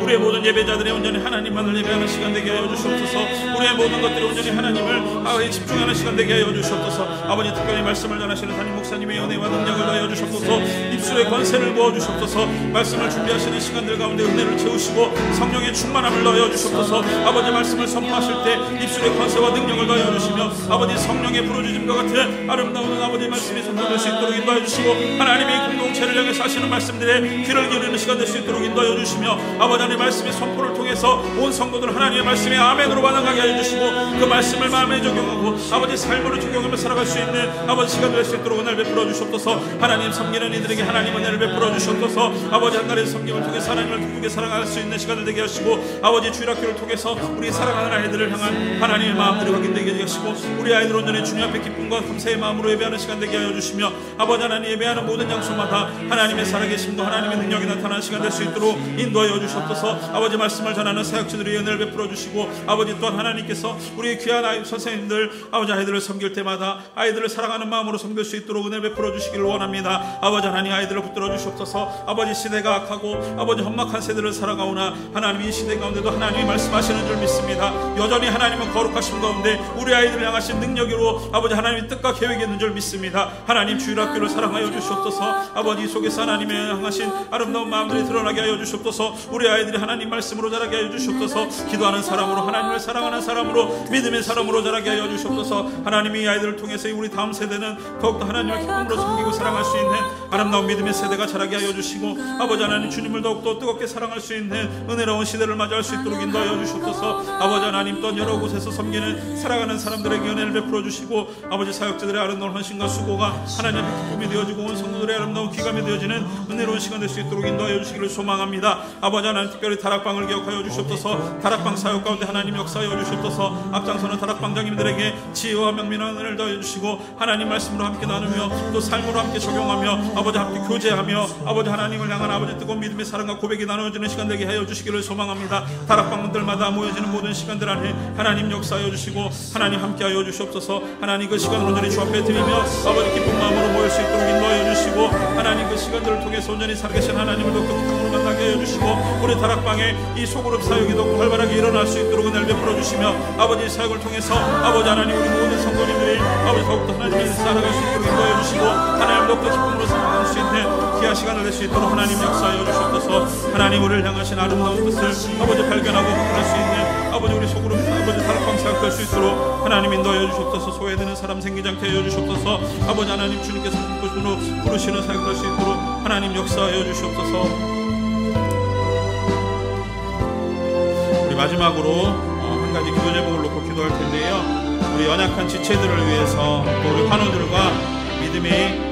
우리의 모든 예배자들의 온전히 하나님만을 예배하는 시간 되게 하여 주시옵소서. 우리의 모든 것들이 온전히 하나님을 집중하는 시간 되게 하여 주시옵소서. 아버지, 특별히 말씀을 전하시는 담임 목사님의 연애와 능력을 더하여 주시옵소서. 입술의 권세를 부어 주시옵소서. 말씀을 준비하시는 시간들 가운데 은혜를 채우시고 성령의 충만함을 더하여 주시옵소서. 아버지, 말씀을 선포하실 때 입술의 권세와 능력을 더하여 주시며 아버지, 성령의 부르짖음과 같은 아름다운 아버지 말씀이 선포될 수 있도록 인도하여 주시고 하나님의 공동체를 향해서 하시는 말씀들에 귀를 기울이는 시간 될 수 있도록 인도하여 주시며 아버지 하나님의 말씀의 선포를 통해서 온 성도들 하나님의 말씀에 아멘으로 반응하게 해주시고 그 말씀을 마음에 적용하고 아버지 삶으로 적용하며 살아갈 수 있는 아버지 시간 될 수 있도록 은혜를 베풀어 주시옵소서. 하나님 섬기는 이들에게 하나님 은혜를 베풀어 주시옵소서. 아버지 한 달의 섬김을 통해서 하나님을 기쁘게 사랑할 수 있는 시간을 되게 하시고 아버지 주일학교를 통해서 우리 사랑하는 아이들을 향한 하나님의 마음들이 확인되게 하시고 우리 아이들 온전히 주님 앞에 기쁨과 감사의 마음으로 예배하는 시간 되게 하여 주시며 아버지 하나님 예배하는 모든 장소마다 하나님의 살아계심과 하나님의 능력이 나타나는 시간 될 수 있도록 인도하여 주시옵소서. 아버지 말씀을 전하는 사역자들의 은혜를 베풀어 주시고 아버지 또한 하나님께서 우리 귀한 아이 선생님들 아버지 아이들을 섬길 때마다 아이들을 사랑하는 마음으로 섬길 수 있도록 은혜를 베풀어 주시기를 원합니다. 아버지 하나님 아이들을 붙들어 주시옵소서. 아버지 시대가 악하고 아버지 험악한 세대를 살아가오나 하나님 이 시대 가운데도 하나님이 말씀하시는 줄 믿습니다. 여전히 하나님은 거룩하신 가운데 우리 아이들을 향하신 능력으로 아버지 하나님의 뜻과 계획이 있는 줄 믿습니다. 하나님 주일학교를 사랑하여 주시옵소서. 아버지 속에서 하나님의 향하신 아름다운 마음들이 드러나게 하여 주시옵소서. 우리 아이들이 하나님 말씀으로 자라게 하여 주시옵소서. 기도하는 사람으로 하나님을 사랑하는 사람으로 믿음의 사람으로 자라게 하여 주시옵소서. 하나님이 이 아이들을 통해서 우리 다음 세대는 더욱더 하나님을 기쁨으로 섬기고 사랑할 수 있는 아름다운 믿음의 세대가 자라게 하여 주시고 아버지 하나님 주님을 더욱더 뜨겁게 사랑할 수 있는 은혜로운 시대를 맞이할 수 있도록 인도하여 주시옵소서. 아버지 하나님 또 여러 곳에서 섬기는 살아가는 사람들에게 은혜를 베풀어 주시고 아버지 사역자들의 아름다운 헌신과 수고가 하나님의 기쁨이 되어지고 온 성도들의 아름다운 귀감이 되어지는 은혜로운 시간 될 수 있도록 인도하여 주시기를 소망합니다. 아버지 하나님 특별히 다락방을 기억하여 주시옵소서. 다락방 사역 가운데 하나님 역사하여 주시옵소서. 앞장서는 다락방장님들에게 지혜와 명민한 은혜를 더해 주시고 하나님 말씀으로 함께 나누며 또 삶으로 함께 적용하며 아버지 함께 교제하며 아버지 하나님을 향한 아버지 뜨거운 믿음의 사랑과 고백이 나누어지는 시간 되게 하여 주시기를 소망합니다. 다락방들마다 모여지는 모든 시간들 안에 하나님 역사하여 주시고 하나님 함께하여 주시옵소서. 하나님 그 시간을 온전히 주 앞에 드리며 아버지 기쁜 마음으로 모일 수 있도록 인도하여 주시고 하나님 그 시간들을 통해서 온전히 살아계신 하나님을 더욱더 기쁨으로 만나게 하여 주시고 우리 다락방에 이 소그룹 사역이 더욱 활발하게 일어날 수 있도록 은혜를 베풀어 주시며 아버지 사역을 통해서 아버지 하나님 우리 모든 성도님들이 아버지 더욱더 하나님을 살아갈 수 있도록 인도하여 주시고 하나님 더욱더 기쁨으로 살아갈 수 있는 귀한 시간을 낼 수 있도록 하나님 역사하여 주시옵소서. 하나님 우리를 향하신 아름다운 뜻을 아버지 발견하고 확인할 수 있는 아버지 우리 소그룹 아버지 다락방 사역할 수 있도록 하나님 인도하여 주시옵소서. 소외되는 사람 생기지 않게 하여 주시옵소서. 아버지 하나님 주님께서 기쁘시므로 부르시는 사역할 수 있도록 하나님 역사하여 주시옵소서. 우리 마지막으로 한 가지 기도 제목을 놓고 기도할 텐데요. 우리 연약한 지체들을 위해서 또 우리 환우들과 믿음이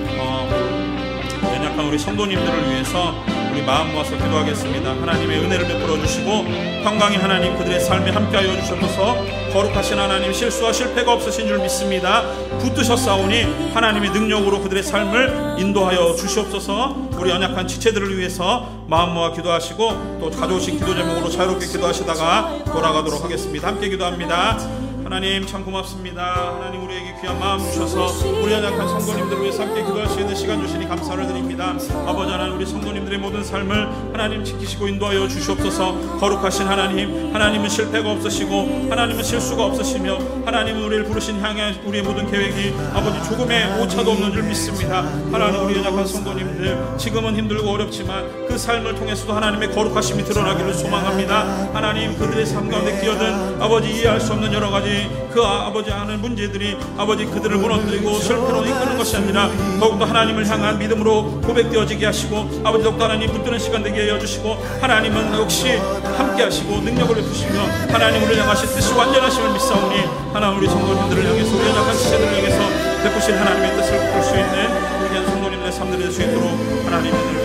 연약한 우리 성도님들을 위해서 우리 마음 모아서 기도하겠습니다. 하나님의 은혜를 베풀어 주시고 평강의 하나님 그들의 삶에 함께하여 주셔서 거룩하신 하나님 실수와 실패가 없으신 줄 믿습니다. 붙드셨사오니 하나님의 능력으로 그들의 삶을 인도하여 주시옵소서. 우리 연약한 지체들을 위해서 마음 모아 기도하시고 또 가져오신 기도 제목으로 자유롭게 기도하시다가 돌아가도록 하겠습니다. 함께 기도합니다. 하나님 참 고맙습니다. 하나님 우리에게 귀한 마음 주셔서 우리 연약한 성도님들을 위해서 함께 기도할 수 있는 시간 주시니 감사를 드립니다. 아버지 하나님 우리 성도님들의 모든 삶을 하나님 지키시고 인도하여 주시옵소서. 거룩하신 하나님, 하나님은 실패가 없으시고 하나님은 실수가 없으시며 하나님은 우리를 부르신 향해 우리의 모든 계획이 아버지 조금의 오차도 없는 줄 믿습니다. 하나님 우리 연약한 성도님들 지금은 힘들고 어렵지만 그 삶을 통해서도 하나님의 거룩하심이 드러나기를 소망합니다. 하나님 그들의 삶 가운데 끼어든 아버지 이해할 수 없는 여러 가지 그 아버지 하는 문제들이 아버지 그들을 무너뜨리고 슬픔으로 이끄는 것이 아니라 더욱더 하나님을 향한 믿음으로 고백되어지게 하시고 아버지 더욱더 하나님 붙드는 시간 되게 하여 주시고 하나님은 역시 함께 하시고 능력을 베푸시며 하나님 우리를 향하신 뜻이 완전하심을 믿사오니 하나님 우리 성도님들을 향해서 우리 연약한 지체들을 향해서 베푸신 하나님의 뜻을 볼 수 있는 우리 귀한 성도님들의 삶들이 될 수 있도록 하나님의 은혜를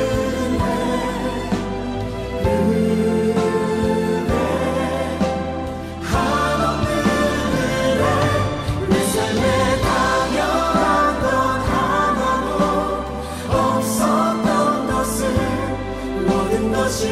없었던 것을 모든 것이